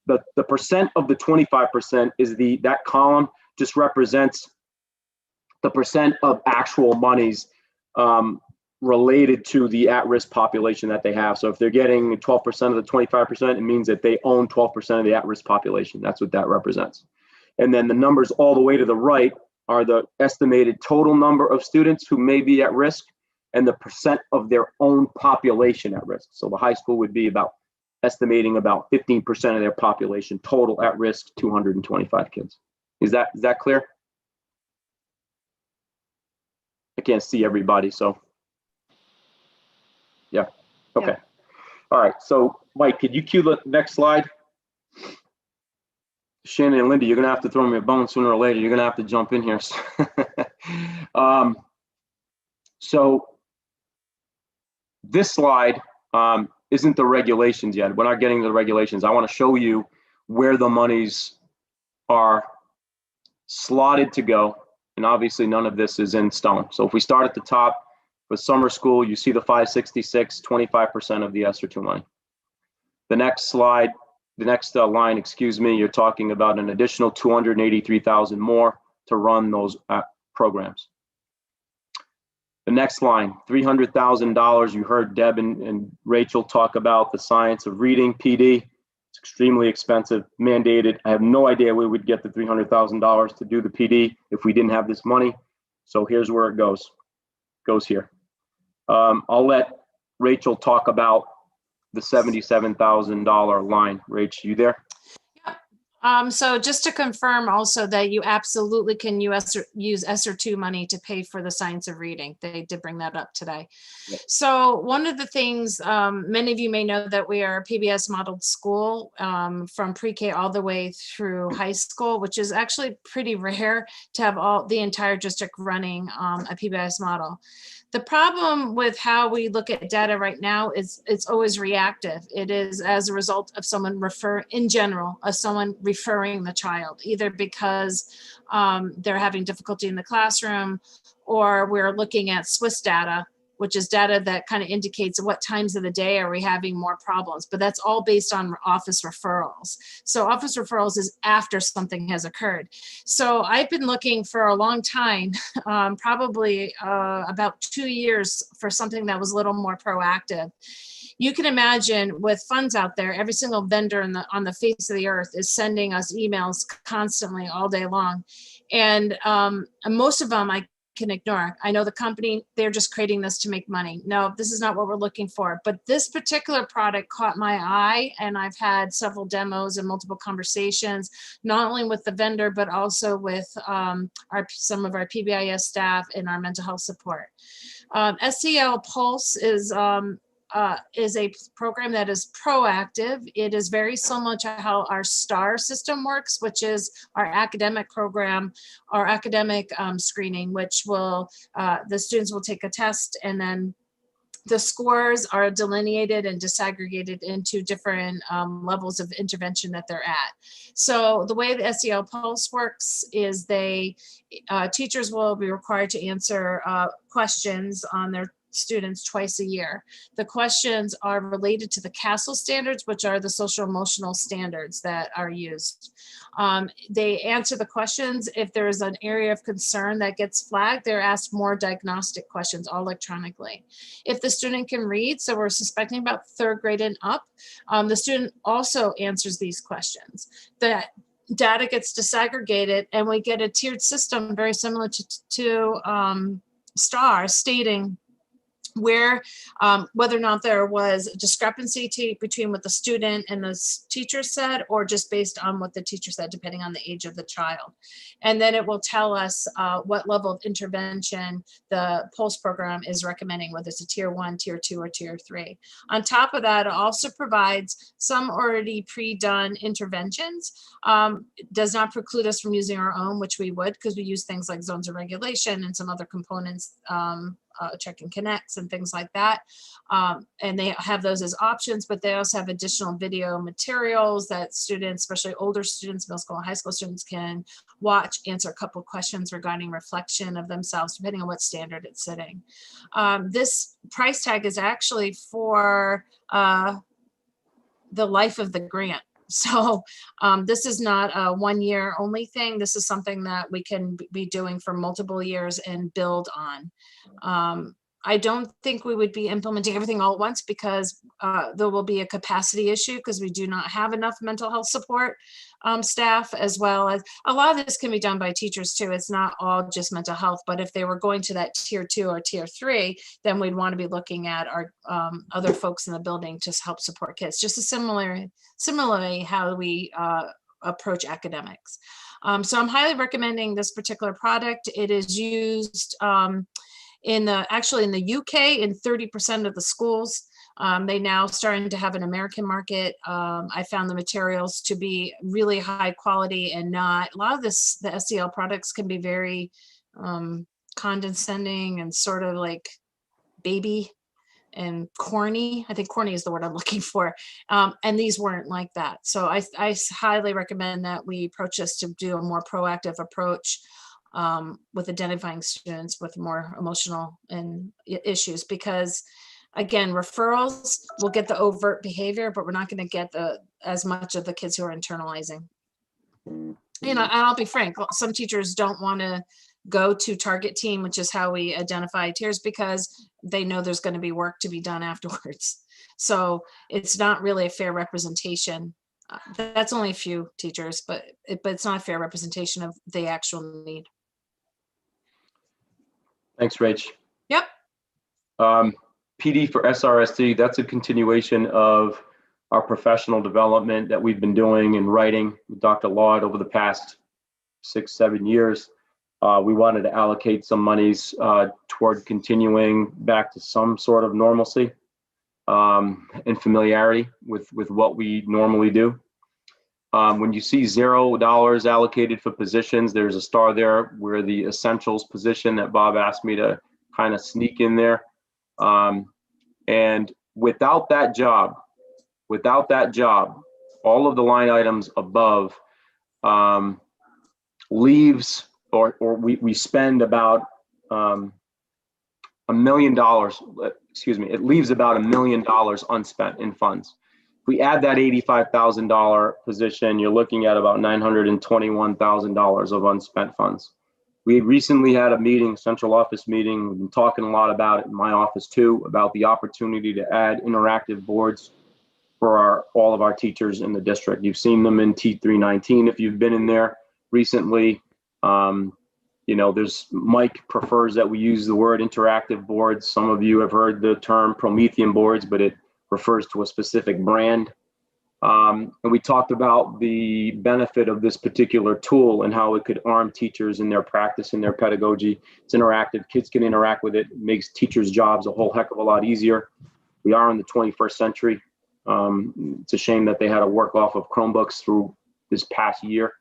The percent of the 25% is that column just represents the percent of actual monies related to the at-risk population that they have. So if they're getting 12% of the 25%, it means that they own 12% of the at-risk population. That's what that represents. And then the numbers all the way to the right are the estimated total number of students who may be at risk and the percent of their own population at risk. So the high school would be estimating about 15% of their population total at risk, 225 kids. Is that clear? I can't see everybody, so. Yeah, okay. Yeah. All right, so Mike, could you cue the next slide? Shannon and Linda, you're gonna have to throw me a bone sooner or later. You're gonna have to jump in here. So this slide isn't the regulations yet. We're not getting to the regulations. I want to show you where the monies are slotted to go. And obviously none of this is in stone. So if we start at the top with summer school, you see the 566, 25% of the ESER 2 money. The next slide, the next line, excuse me, you're talking about an additional 283,000 more to run those programs. The next line, $300,000. You heard Deb and Rachel talk about the science of reading, PD. It's extremely expensive, mandated. I have no idea we would get the $300,000 to do the PD if we didn't have this money. So here's where it goes. Goes here. I'll let Rachel talk about the $77,000 line. Rach, you there? So just to confirm also that you absolutely can use ESER 2 money to pay for the science of reading. They did bring that up today. Yep. So one of the things, many of you may know that we are a PBS modeled school from pre-K all the way through high school, which is actually pretty rare to have the entire district running a PBS model. The problem with how we look at data right now is it's always reactive. It is as a result of someone referring the child, either because they're having difficulty in the classroom, or we're looking at Swiss data, which is data that kind of indicates what times of the day are we having more problems, but that's all based on office referrals. So office referrals is after something has occurred. So I've been looking for a long time, probably about 2 years, for something that was a little more proactive. You can imagine with funds out there, every single vendor on the face of the earth is sending us emails constantly all day long. And most of them I can ignore. I know the company, they're just creating this to make money. No, this is not what we're looking for. But this particular product caught my eye, and I've had several demos and multiple conversations, not only with the vendor, but also with some of our PBIS staff and our mental health support. SEL Pulse is a program that is proactive. It is very similar to how our STAR system works, which is our academic program, our academic screening, which will, the students will take a test, and then the scores are delineated and disaggregated into different levels of intervention that they're at. So the way the SEL Pulse works is teachers will be required to answer questions on their students twice a year. The questions are related to the CASEL standards, which are the social emotional standards that are used. They answer the questions. If there is an area of concern that gets flagged, they're asked more diagnostic questions, all electronically. If the student can read, so we're suspecting about 3rd grade and up, the student also answers these questions. The data gets disaggregated, and we get a tiered system very similar to STAR, stating where whether or not there was a discrepancy between what the student and the teacher said, or just based on what the teacher said, depending on the age of the child. And then it will tell us what level of intervention the Pulse program is recommending, whether it's a tier 1, tier 2, or tier 3. On top of that, it also provides some already pre-done interventions. Does not preclude us from using our own, which we would, because we use things like zones of regulation and some other components, check and connects and things like that. And they have those as options, but they also have additional video materials that students, especially older students, middle school and high school students, can watch, answer a couple of questions regarding reflection of themselves, depending on what standard it's sitting. This price tag is actually for the life of the grant. So this is not a 1 year only thing. This is something that we can be doing for multiple years and build on. I don't think we would be implementing everything all at once, because there will be a capacity issue, because we do not have enough mental health support staff, as well as a lot of this can be done by teachers too. It's not all just mental health, but if they were going to that tier 2 or tier 3, then we'd want to be looking at our other folks in the building to help support kids, just similarly how we approach academics. So I'm highly recommending this particular product. It is used actually in the UK in 30% of the schools. They now starting to have an American market. I found the materials to be really high quality, and not a lot of the SEL products can be very condescending and sort of like baby and corny. I think corny is the word I'm looking for. And these weren't like that. So I highly recommend that we approach this to do a more proactive approach with identifying students with more emotional and issues, because again, referrals will get the overt behavior, but we're not going to get as much of the kids who are internalizing. And I'll be frank, some teachers don't want to go to target team, which is how we identify tiers, because they know there's going to be work to be done afterwards. So it's not really a fair representation. That's only a few teachers, but it's not a fair representation of the actual need. Thanks, Rach. Yep. PD for SRSD, that's a continuation of our professional development that we've been doing and writing with Dr. Laud over the past 6-7 years. We wanted to allocate some monies toward continuing back to some sort of normalcy and familiarity with what we normally do. When you see $0 allocated for positions, there's a star there where the essentials position that Bob asked me to kind of sneak in there. And without that job, all of the line items above leaves, or we spend about $1 million, it leaves about $1 million unspent in funds. If we add that $85,000 position, you're looking at about $921,000 of unspent funds. We recently had a meeting, central office meeting. We've been talking a lot about it in my office too, about the opportunity to add interactive boards for all of our teachers in the district. You've seen them in T319 if you've been in there recently. There's Mike prefers that we use the word interactive boards. Some of you have heard the term Promethean boards, but it refers to a specific brand. And we talked about the benefit of this particular tool and how it could arm teachers in their practice and their pedagogy. It's interactive, kids can interact with it. It makes teachers' jobs a whole heck of a lot easier. We are in the 21st century. It's a shame that they had to work off of Chromebooks through this past year.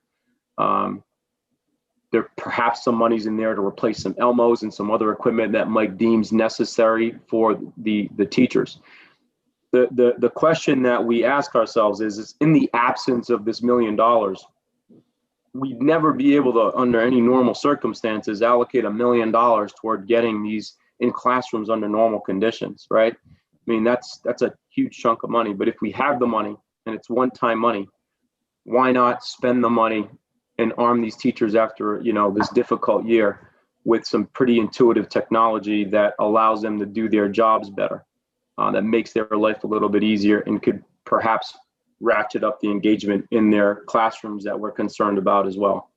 There perhaps some money's in there to replace some Elmos and some other equipment that Mike deems necessary for the teachers. The question that we ask ourselves is in the absence of this $1 million, we'd never be able to, under any normal circumstances, allocate $1 million toward getting these in classrooms under normal conditions, right? I mean, that's a huge chunk of money. But if we have the money and it's one-time money, why not spend the money and arm these teachers after this difficult year with some pretty intuitive technology that allows them to do their jobs better, that makes their life a little bit easier and could perhaps ratchet up the engagement in their classrooms that we're concerned about as well.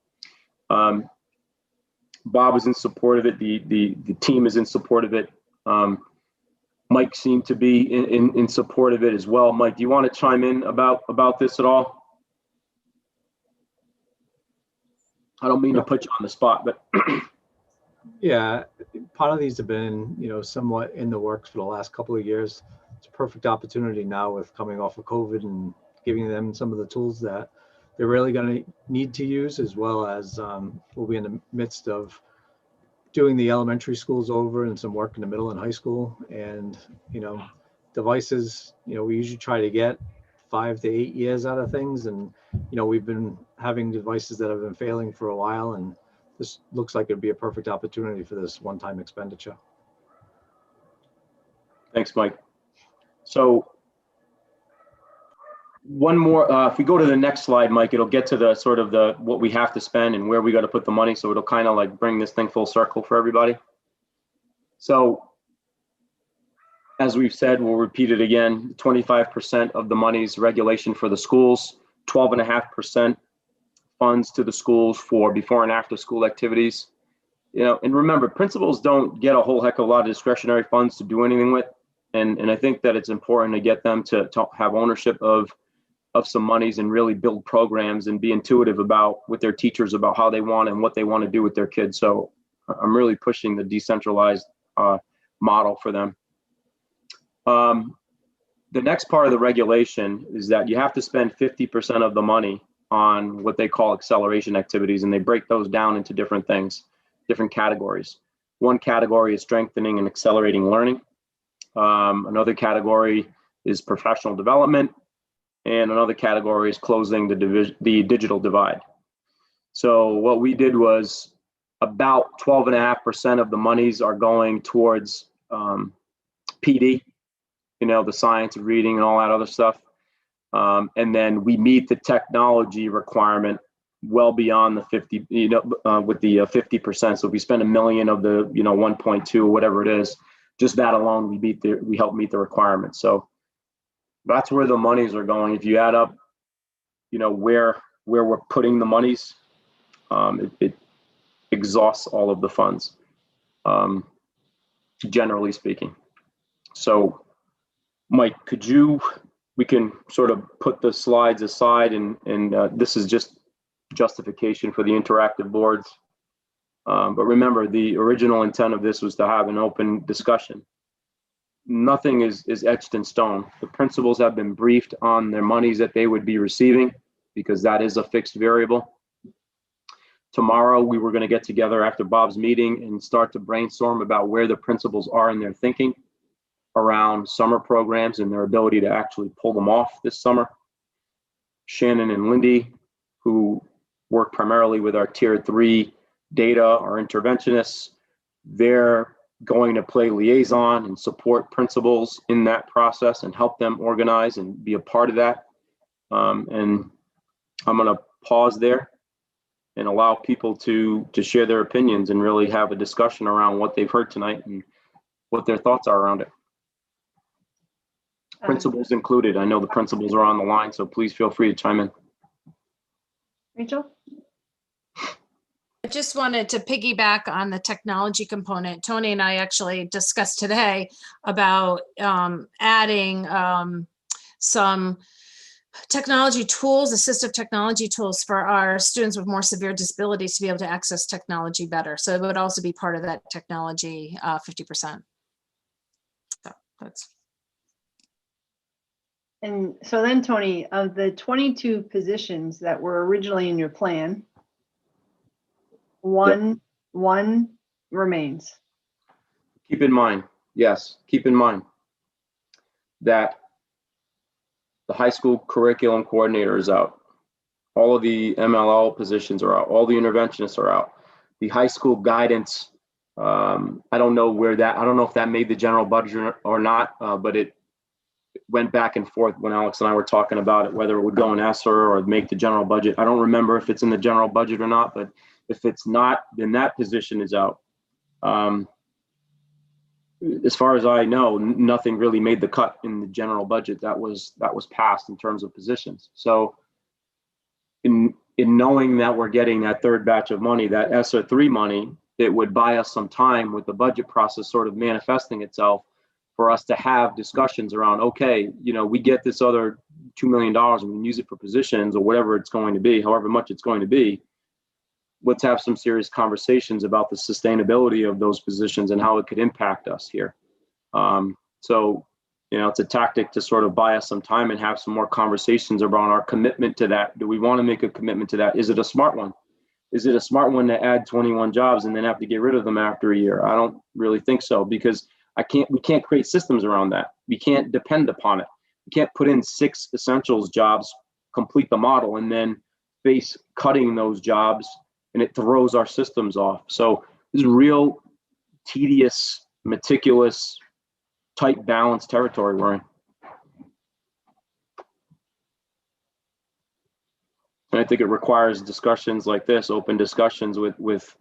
Bob is in support of it. The team is in support of it. Mike seemed to be in support of it as well. Mike, do you want to chime in about this at all? I don't mean to put you on the spot, but yeah, part of these have been, somewhat in the works for the last couple of years. It's a perfect opportunity now with coming off of COVID and giving them some of the tools that they're really going to need to use, as well as we'll be in the midst of doing the elementary schools over and some work in the middle and high school. And, devices, we usually try to get 5 to 8 years out of things. And, we've been having devices that have been failing for a while, and this looks like it'd be a perfect opportunity for this one-time expenditure. Thanks, Mike. So one more, if we go to the next slide, Mike, it'll get to the sort of what we have to spend and where we got to put the money. So it'll kind of like bring this thing full circle for everybody. So as we've said, we'll repeat it again, 25% of the money's regulation for the schools, 12.5% funds to the schools for before and after school activities. And remember, principals don't get a whole heck of a lot of discretionary funds to do anything with. And I think that it's important to get them to have ownership of some monies and really build programs and be intuitive with their teachers about how they want and what they want to do with their kids. So I'm really pushing the decentralized model for them. The next part of the regulation is that you have to spend 50% of the money on what they call acceleration activities, and they break those down into different things, different categories. One category is strengthening and accelerating learning. Another category is professional development, and another category is closing the digital divide. So what we did was about 12.5% of the monies are going towards PD, the science of reading and all that other stuff. And then we meet the technology requirement well beyond the 50, with the 50%. So if we spend $1 million of the, 1.2 or whatever it is, just that alone, we help meet the requirement. So that's where the monies are going. If you add up, where we're putting the monies, it exhausts all of the funds, generally speaking. So Mike, we can sort of put the slides aside, and this is just justification for the interactive boards. But remember, the original intent of this was to have an open discussion. Nothing is etched in stone. The principals have been briefed on their monies that they would be receiving, because that is a fixed variable. Tomorrow, we were going to get together after Bob's meeting and start to brainstorm about where the principals are in their thinking around summer programs and their ability to actually pull them off this summer. Shannon and Lindy, who work primarily with our tier 3 data, our interventionists, they're going to play liaison and support principals in that process and help them organize and be a part of that. And I'm going to pause there and allow people to share their opinions and really have a discussion around what they've heard tonight and what their thoughts are around it. Principals included. I know the principals are on the line, so please feel free to chime in. Rachel? I just wanted to piggyback on the technology component. Tony and I actually discussed today about adding some technology tools, assistive technology tools for our students with more severe disabilities to be able to access technology better. So it would also be part of that technology 50%. So that's. And so then, Tony, of the 22 positions that were originally in your plan, one remains. Keep in mind, yes, keep in mind that the high school curriculum coordinator is out. All of the MLL positions are out. All the interventionists are out. The high school guidance, I don't know if that made the general budget or not, but it went back and forth when Alex and I were talking about it, whether it would go in ESSER or make the general budget. I don't remember if it's in the general budget or not, but if it's not, then that position is out. As far as I know, nothing really made the cut in the general budget that was passed in terms of positions. So in knowing that we're getting that third batch of money, that ESSER 3 money, it would buy us some time with the budget process sort of manifesting itself for us to have discussions around, okay, we get this other $2 million and we can use it for positions or whatever it's going to be, however much it's going to be. Let's have some serious conversations about the sustainability of those positions and how it could impact us here. So, it's a tactic to sort of buy us some time and have some more conversations around our commitment to that. Do we want to make a commitment to that? Is it a smart one? Is it a smart one to add 21 jobs and then have to get rid of them after a year? I don't really think so, because we can't create systems around that. We can't depend upon it. We can't put in 6 essentials jobs, complete the model, and then face cutting those jobs, and it throws our systems off. So this is real tedious, meticulous, tight balance territory we're in. And I think it requires discussions like this, open discussions with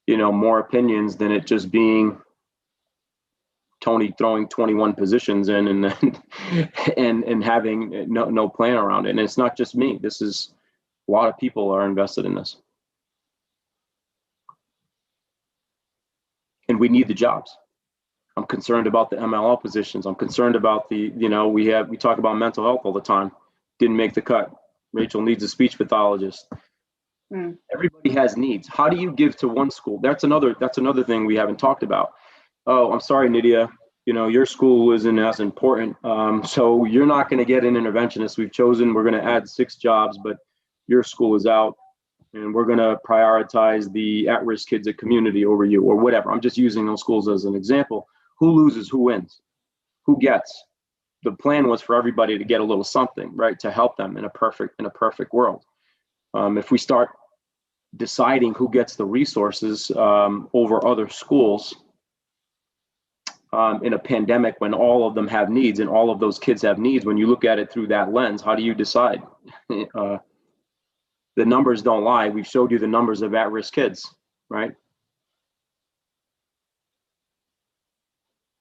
more opinions than it just being Tony throwing 21 positions in and then and having no plan around it. And it's not just me. This is a lot of people are invested in this. And we need the jobs. I'm concerned about the MLL positions. I'm concerned about we talk about mental health all the time. Didn't make the cut. Rachel needs a speech pathologist. Everybody has needs. How do you give to one school? That's another thing we haven't talked about. Oh, I'm sorry, Nydia. Your school isn't as important. So you're not going to get an interventionist. We're going to add 6 jobs, but your school is out. And we're going to prioritize the at-risk kids at community over you or whatever. I'm just using those schools as an example. Who loses, who wins? who gets? The plan was for everybody to get a little something, right, to help them in a perfect world. If we start deciding who gets the resources over other schools in a pandemic, when all of them have needs and all of those kids have needs, when you look at it through that lens, how do you decide? The numbers don't lie. We've showed you the numbers of at-risk kids, right?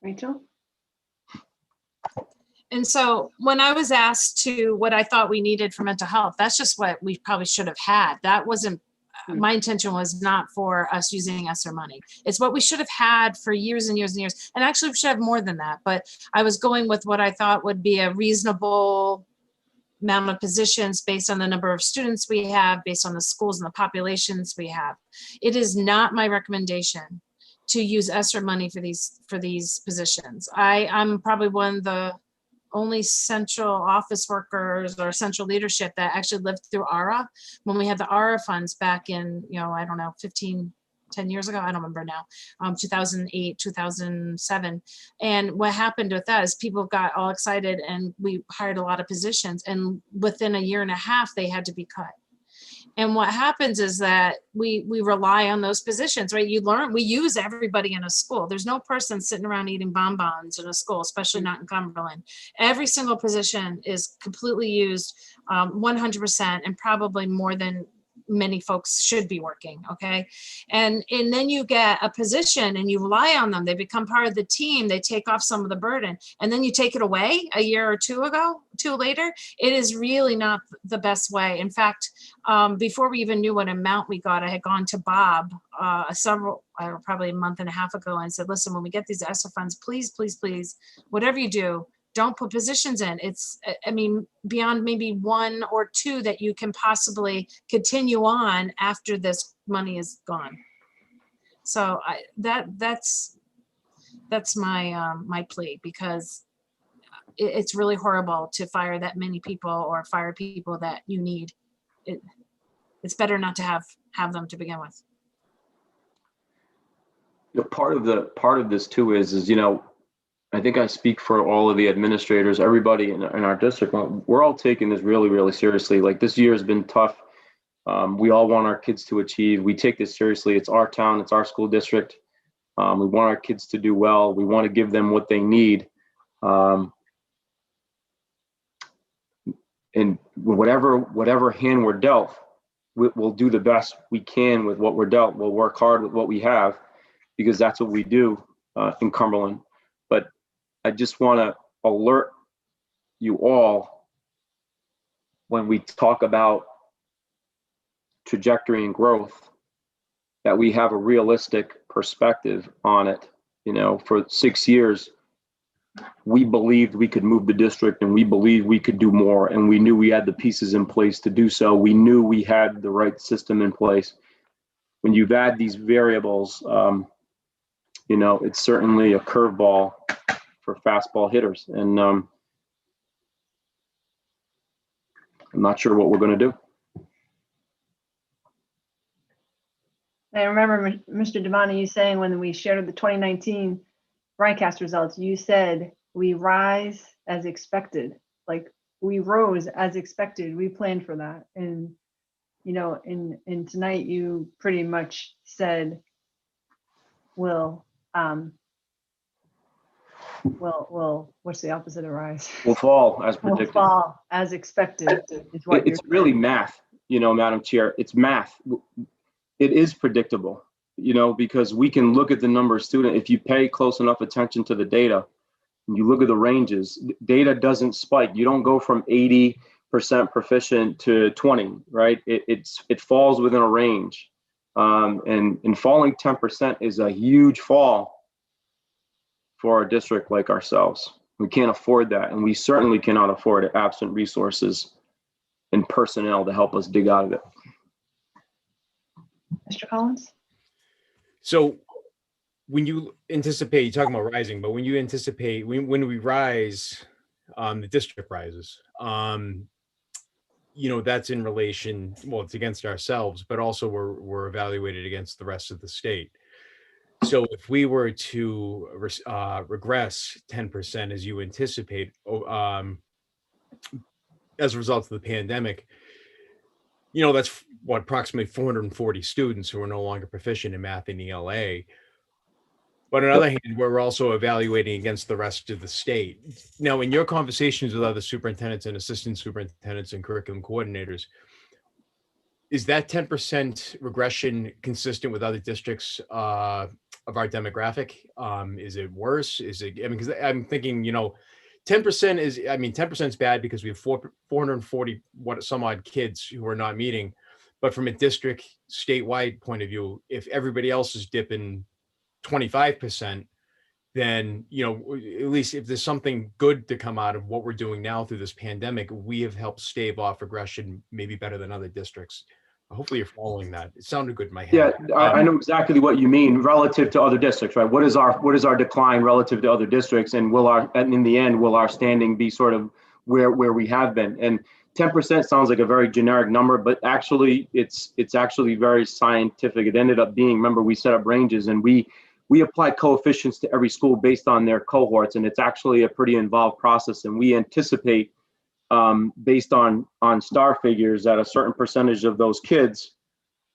Rachel? And so when I was asked to what I thought we needed for mental health, that's just what we probably should have had. That wasn't, my intention was not for us using ESSER money. It's what we should have had for years and years and years. And actually we should have more than that, but I was going with what I thought would be a reasonable amount of positions based on the number of students we have, based on the schools and the populations we have. It is not my recommendation to use ESSER money for these positions. I'm probably one of the only central office workers or central leadership that actually lived through ARA when we had the ARA funds back in, I don't know, 10 years ago, I don't remember now, 2008, 2007. And what happened with that is people got all excited and we hired a lot of positions, and within a year and a half, they had to be cut. And what happens is that we rely on those positions, right? We use everybody in a school. There's no person sitting around eating bonbons in a school, especially not in Cumberland. Every single position is completely used 100%, and probably more than many folks should be working, okay? And then you get a position and you rely on them. They become part of the team. They take off some of the burden, and then you take it away a year or two later. It is really not the best way. In fact, before we even knew what amount we got, I had gone to Bob probably a month and a half ago and said, listen, when we get these ESSER funds, please, please, please, whatever you do, don't put positions in. Beyond maybe one or two that you can possibly continue on after this money is gone. So that's my plea, because it's really horrible to fire that many people or fire people that you need. It's better not to have them to begin with. Part of this too is I think I speak for all of the administrators, everybody in our district. We're all taking this really, really seriously. Like, this year has been tough. We all want our kids to achieve. We take this seriously. It's our town, it's our school district. We want our kids to do well. We want to give them what they need. And whatever hand we're dealt, we'll do the best we can with what we're dealt. We'll work hard with what we have, because that's what we do in Cumberland. But I just want to alert you all, when we talk about trajectory and growth, that we have a realistic perspective on it. For 6 years, we believed we could move the district, and we believed we could do more, and we knew we had the pieces in place to do so. We knew we had the right system in place. When you've had these variables, it's certainly a curveball for fastball hitters, and I'm not sure what we're going to do. I remember, Mr. Devani, you saying when we shared the 2019 broadcast results, you said we rise as expected. Like, we rose as expected. We planned for that. And, in tonight, you pretty much said, well, what's the opposite of rise? We'll fall as predicted. We'll fall as expected is what It's really math, Madam Chair. It's math. It is predictable, because we can look at the number of students. If you pay close enough attention to the data, and you look at the ranges, data doesn't spike. You don't go from 80% proficient to 20, right? It falls within a range. And falling 10% is a huge fall for a district like ourselves. We can't afford that, and we certainly cannot afford it absent resources and personnel to help us dig out of it. Mr. Collins? So when you anticipate, you're talking about rising, but when you anticipate, when we rise, the district rises, that's in relation, well, it's against ourselves, but also we're evaluated against the rest of the state. So if we were to regress 10% as you anticipate, as a result of the pandemic, that's what, approximately 440 students who are no longer proficient in math and ELA. But on the other hand, we're also evaluating against the rest of the state. Now, in your conversations with other superintendents and assistant superintendents and curriculum coordinators, is that 10% regression consistent with other districts of our demographic? Is it worse? Is it, because I'm thinking, 10% is, 10% is bad because we have 440 some odd kids who are not meeting. But from a district statewide point of view, if everybody else is dipping 25%, then, at least if there's something good to come out of what we're doing now through this pandemic, we have helped stave off regression maybe better than other districts. Hopefully you're following that. It sounded good in my head. Yeah, I know exactly what you mean relative to other districts, right? What is our decline relative to other districts, and in the end, will our standing be sort of where we have been? And 10% sounds like a very generic number, but actually it's actually very scientific. It ended up being, remember, we set up ranges and we apply coefficients to every school based on their cohorts, and it's actually a pretty involved process. And we anticipate, based on star figures, that a certain percentage of those kids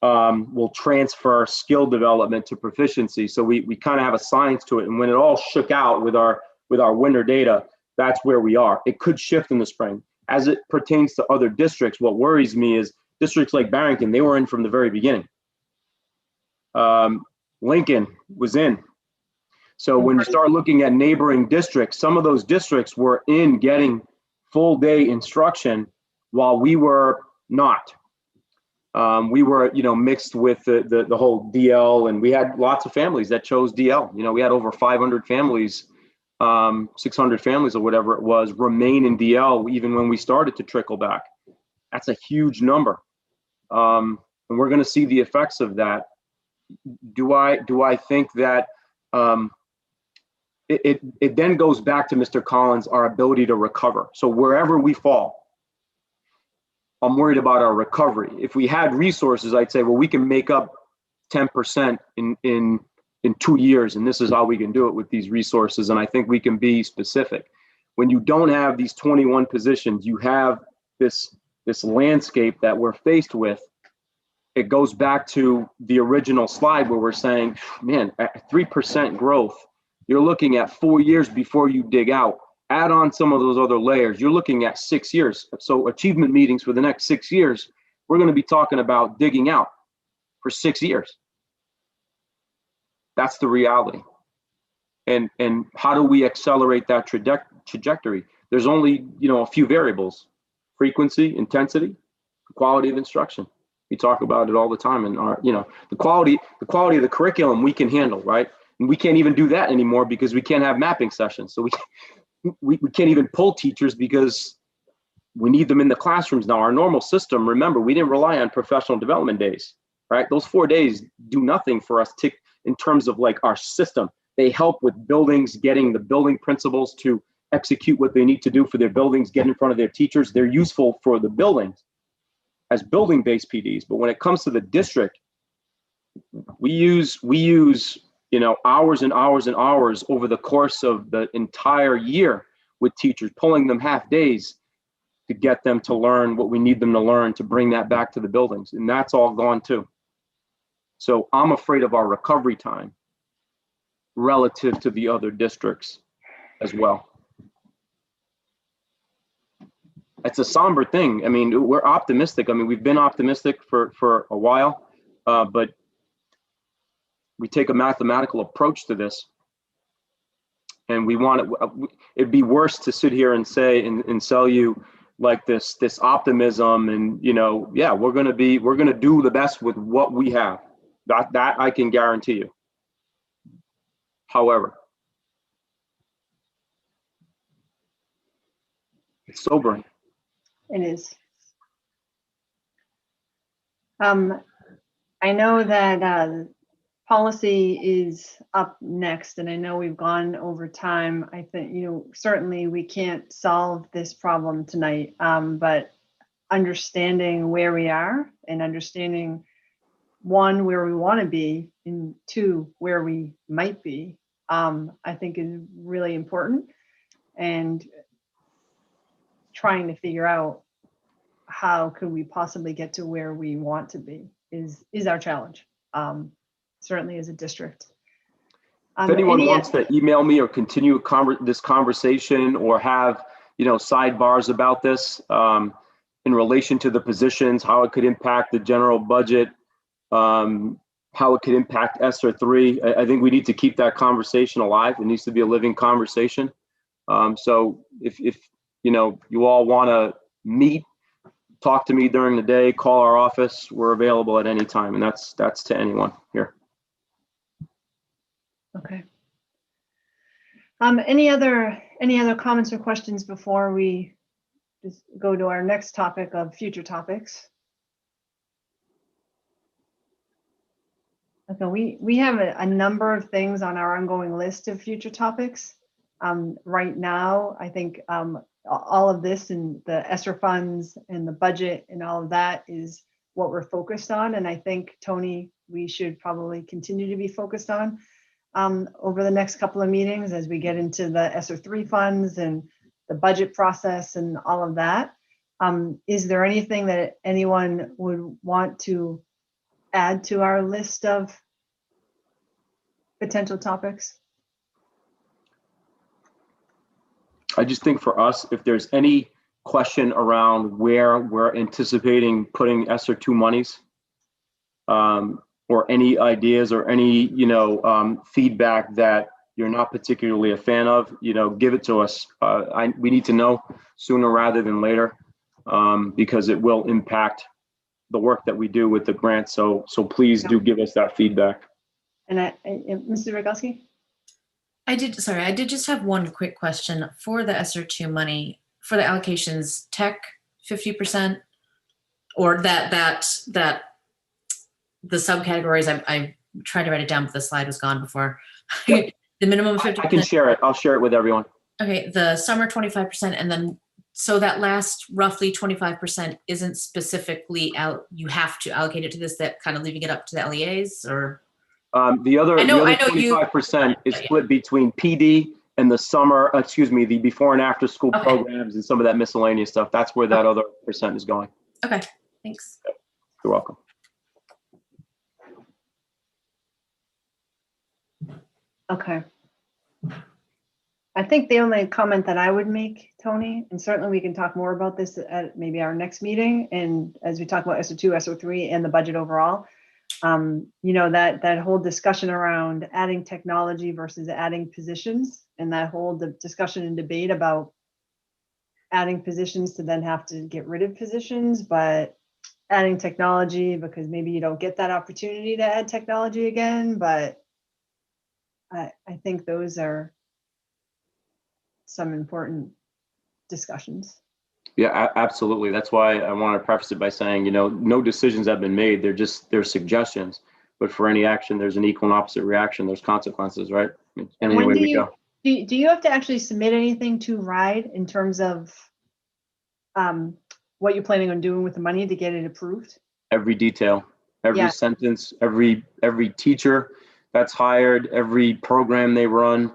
will transfer skill development to proficiency. So we kind of have a science to it. And when it all shook out with our winter data, that's where we are. It could shift in the spring. As it pertains to other districts, what worries me is districts like Barrington, they were in from the very beginning. Lincoln was in. So when you start looking at neighboring districts, some of those districts were in getting full day instruction while we were not. We were, mixed with the whole DL, and we had lots of families that chose DL. We had over 500 families, 600 families or whatever it was, remain in DL even when we started to trickle back. That's a huge number. And we're going to see the effects of that. Do I think that it then goes back to Mr. Collins, our ability to recover. So wherever we fall, I'm worried about our recovery. If we had resources, I'd say, well, we can make up 10% in 2 years, and this is how we can do it with these resources. And I think we can be specific. When you don't have these 21 positions, you have this landscape that we're faced with. It goes back to the original slide where we're saying, man, at 3% growth, you're looking at 4 years before you dig out. Add on some of those other layers, you're looking at 6 years. So achievement meetings for the next 6 years, we're going to be talking about digging out for 6 years. That's the reality. And how do we accelerate that trajectory? There's only, a few variables: frequency, intensity, quality of instruction. We talk about it all the time, and the quality of the curriculum we can handle, right? And we can't even do that anymore because we can't have mapping sessions. So we can't even pull teachers because we need them in the classrooms now. Our normal system, remember, we didn't rely on professional development days, right? Those 4 days do nothing for us in terms of like our system. They help with buildings, getting the building principals to execute what they need to do for their buildings, get in front of their teachers. They're useful for the buildings as building-based PDs. But when it comes to the district, we use hours and hours and hours over the course of the entire year with teachers, pulling them half days to get them to learn what we need them to learn to bring that back to the buildings. And that's all gone too. So I'm afraid of our recovery time relative to the other districts as well. It's a somber thing. I mean, we're optimistic. I mean, we've been optimistic for a while, but we take a mathematical approach to this, and we want it. It'd be worse to sit here and say and sell you like this optimism, and yeah, we're gonna do the best with what we have. That I can guarantee you. However, it's sobering. It is. I know that policy is up next, and I know we've gone over time. I think, certainly we can't solve this problem tonight, but understanding where we are and understanding one, where we want to be, and two, where we might be, I think is really important. And trying to figure out how could we possibly get to where we want to be is our challenge, certainly as a district. If anyone wants to email me or continue this conversation or have, sidebars about this in relation to the positions, how it could impact the general budget, how it could impact ESER 3, I think we need to keep that conversation alive. It needs to be a living conversation. So if you all want to meet, talk to me during the day, call our office. We're available at any time, and that's to anyone here. Okay. Any other comments or questions before we just go to our next topic of future topics? Okay, we have a number of things on our ongoing list of future topics. Right now, I think all of this and the ESER funds and the budget and all of that is what we're focused on. And I think, Tony, we should probably continue to be focused on over the next couple of meetings as we get into the ESER 3 funds and the budget process and all of that. Is there anything that anyone would want to add to our list of potential topics? I just think for us, if there's any question around where we're anticipating putting ESER 2 monies, or any ideas or any, feedback that you're not particularly a fan of, give it to us. We need to know sooner rather than later, because it will impact the work that we do with the grant. So please do give us that feedback. And Mr. Rogalski? I did just have one quick question for the ESER 2 money, for the allocations, tech 50%, or that the subcategories, I tried to write it down, but the slide was gone before. The minimum 50%. I can share it. I'll share it with everyone. Okay, the summer 25%, and then so that last roughly 25% isn't specifically you have to allocate it to this, that kind of leaving it up to the LEAs, or? The other 25% is split between PD and the before and after school programs and some of that miscellaneous stuff. That's where that other percent is going. Okay, thanks. You're welcome. Okay. I think the only comment that I would make, Tony, and certainly we can talk more about this at maybe our next meeting, and as we talk about ESER 2, ESER 3, and the budget overall, that whole discussion around adding technology versus adding positions, and that whole discussion and debate about adding positions to then have to get rid of positions, but adding technology because maybe you don't get that opportunity to add technology again. But I think those are some important discussions. Yeah, absolutely. That's why I want to preface it by saying, no decisions have been made. They're suggestions, but for any action, there's an equal and opposite reaction. There's consequences, right? And when do you have to actually submit anything to RIDE in terms of what you're planning on doing with the money to get it approved? Every detail, every sentence, every teacher that's hired, every program they run.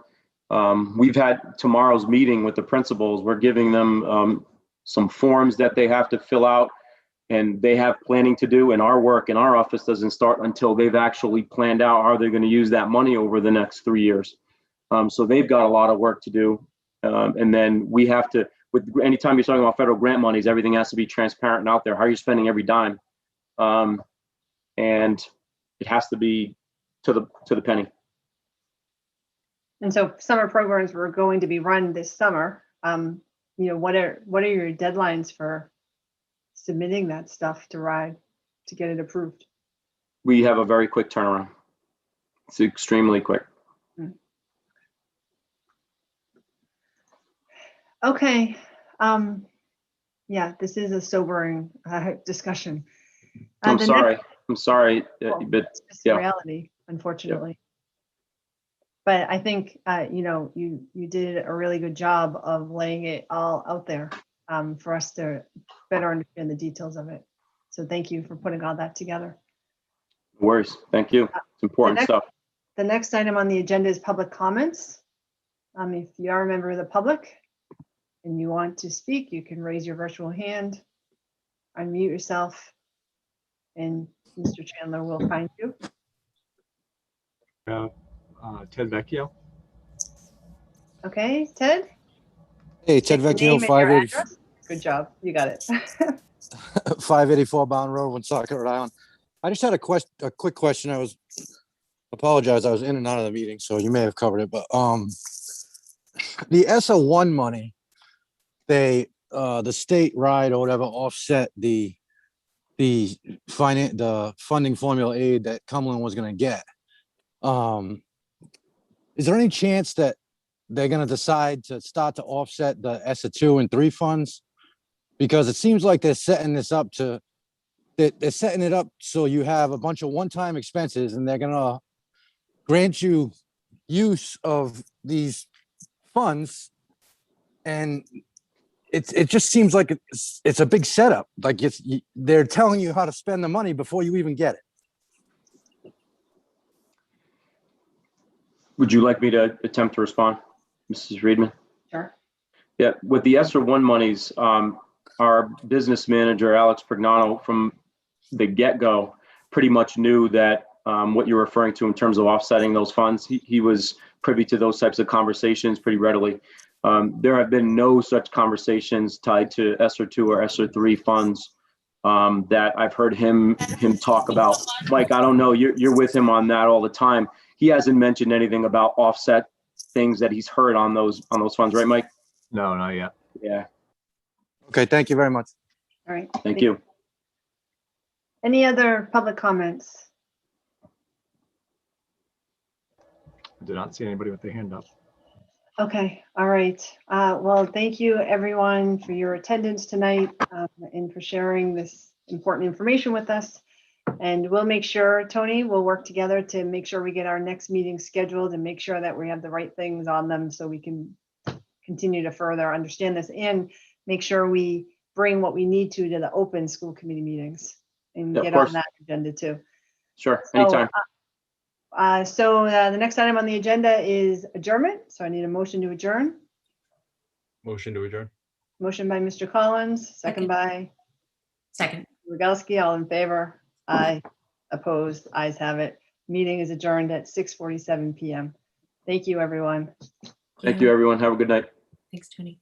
We've had tomorrow's meeting with the principals. We're giving them some forms that they have to fill out, and they have planning to do. And our work in our office doesn't start until they've actually planned out how they're going to use that money over the next 3 years. So they've got a lot of work to do. And then we have to, anytime you're talking about federal grant monies, everything has to be transparent and out there. How are you spending every dime? And it has to be to the penny. And so summer programs were going to be run this summer. What are your deadlines for submitting that stuff to RIDE to get it approved? We have a very quick turnaround. It's extremely quick. Okay. This is a sobering discussion. I'm sorry, but it's just reality, unfortunately. But I think, you did a really good job of laying it all out there for us to better understand the details of it. So thank you for putting all that together. No worries. Thank you. It's important next- stuff. The next item on the agenda is public comments. If you are a member of the public and you want to speak, you can raise your virtual hand, unmute yourself, and Mr. Chandler will find you. Ted Vecchio. Okay, Ted? Hey, Ted Take your Vecchio, name and your address. Good job. You got it. 584 Bound Road, Woonsocket, Rhode Island. I just had a quick question. I apologize. I was in and out of the meeting, so you may have covered it, but the ESOL money, the state ride or whatever offset the funding formula aid that Cumberland was going to get. Is there any chance that they're going to decide to start to offset the ESSA 2 and 3 funds? Because it seems like they're setting this up they're setting it up so you have a bunch of one-time expenses and they're going to grant you use of these funds. And it just seems like it's a big setup. Like they're telling you how to spend the money before you even get it. Would you like me to attempt to respond, Mrs. Friedman? Sure. Yeah, with the ESSER 1 monies, our business manager, Alex Prignano, from the get-go, pretty much knew that what you're referring to in terms of offsetting those funds, he was privy to those types of conversations pretty readily. There have been no such conversations tied to ESSER 2 or ESSER 3 funds that I've heard him talk about. Mike, I don't know, you're with him on that all the time. He hasn't mentioned anything about offset things that he's heard on those funds, right, Mike? No, not yet. Yeah, Okay, thank you very much. All right. thank you. Any other public comments? Did not see anybody with their hand up. Okay, all right. Well, thank you everyone for your attendance tonight and for sharing this important information with us. And we'll make sure, Tony, we'll work together to make sure we get our next meeting scheduled and make sure that we have the right things on them so we can continue to further understand this and make sure we bring what we need to the open school committee meetings and Yeah, of get course. on that agenda too. Sure, So, anytime. The next item on the agenda is adjournment. So I need a motion to adjourn. Motion to adjourn. Motion by Mr. Collins, second Second. by Second. Rogalski, all in favor? Aye. Opposed? Ayes have it. Meeting is adjourned at 6:47 PM. Thank you, everyone. Thank you, everyone. Have a good night. Thanks, Tony.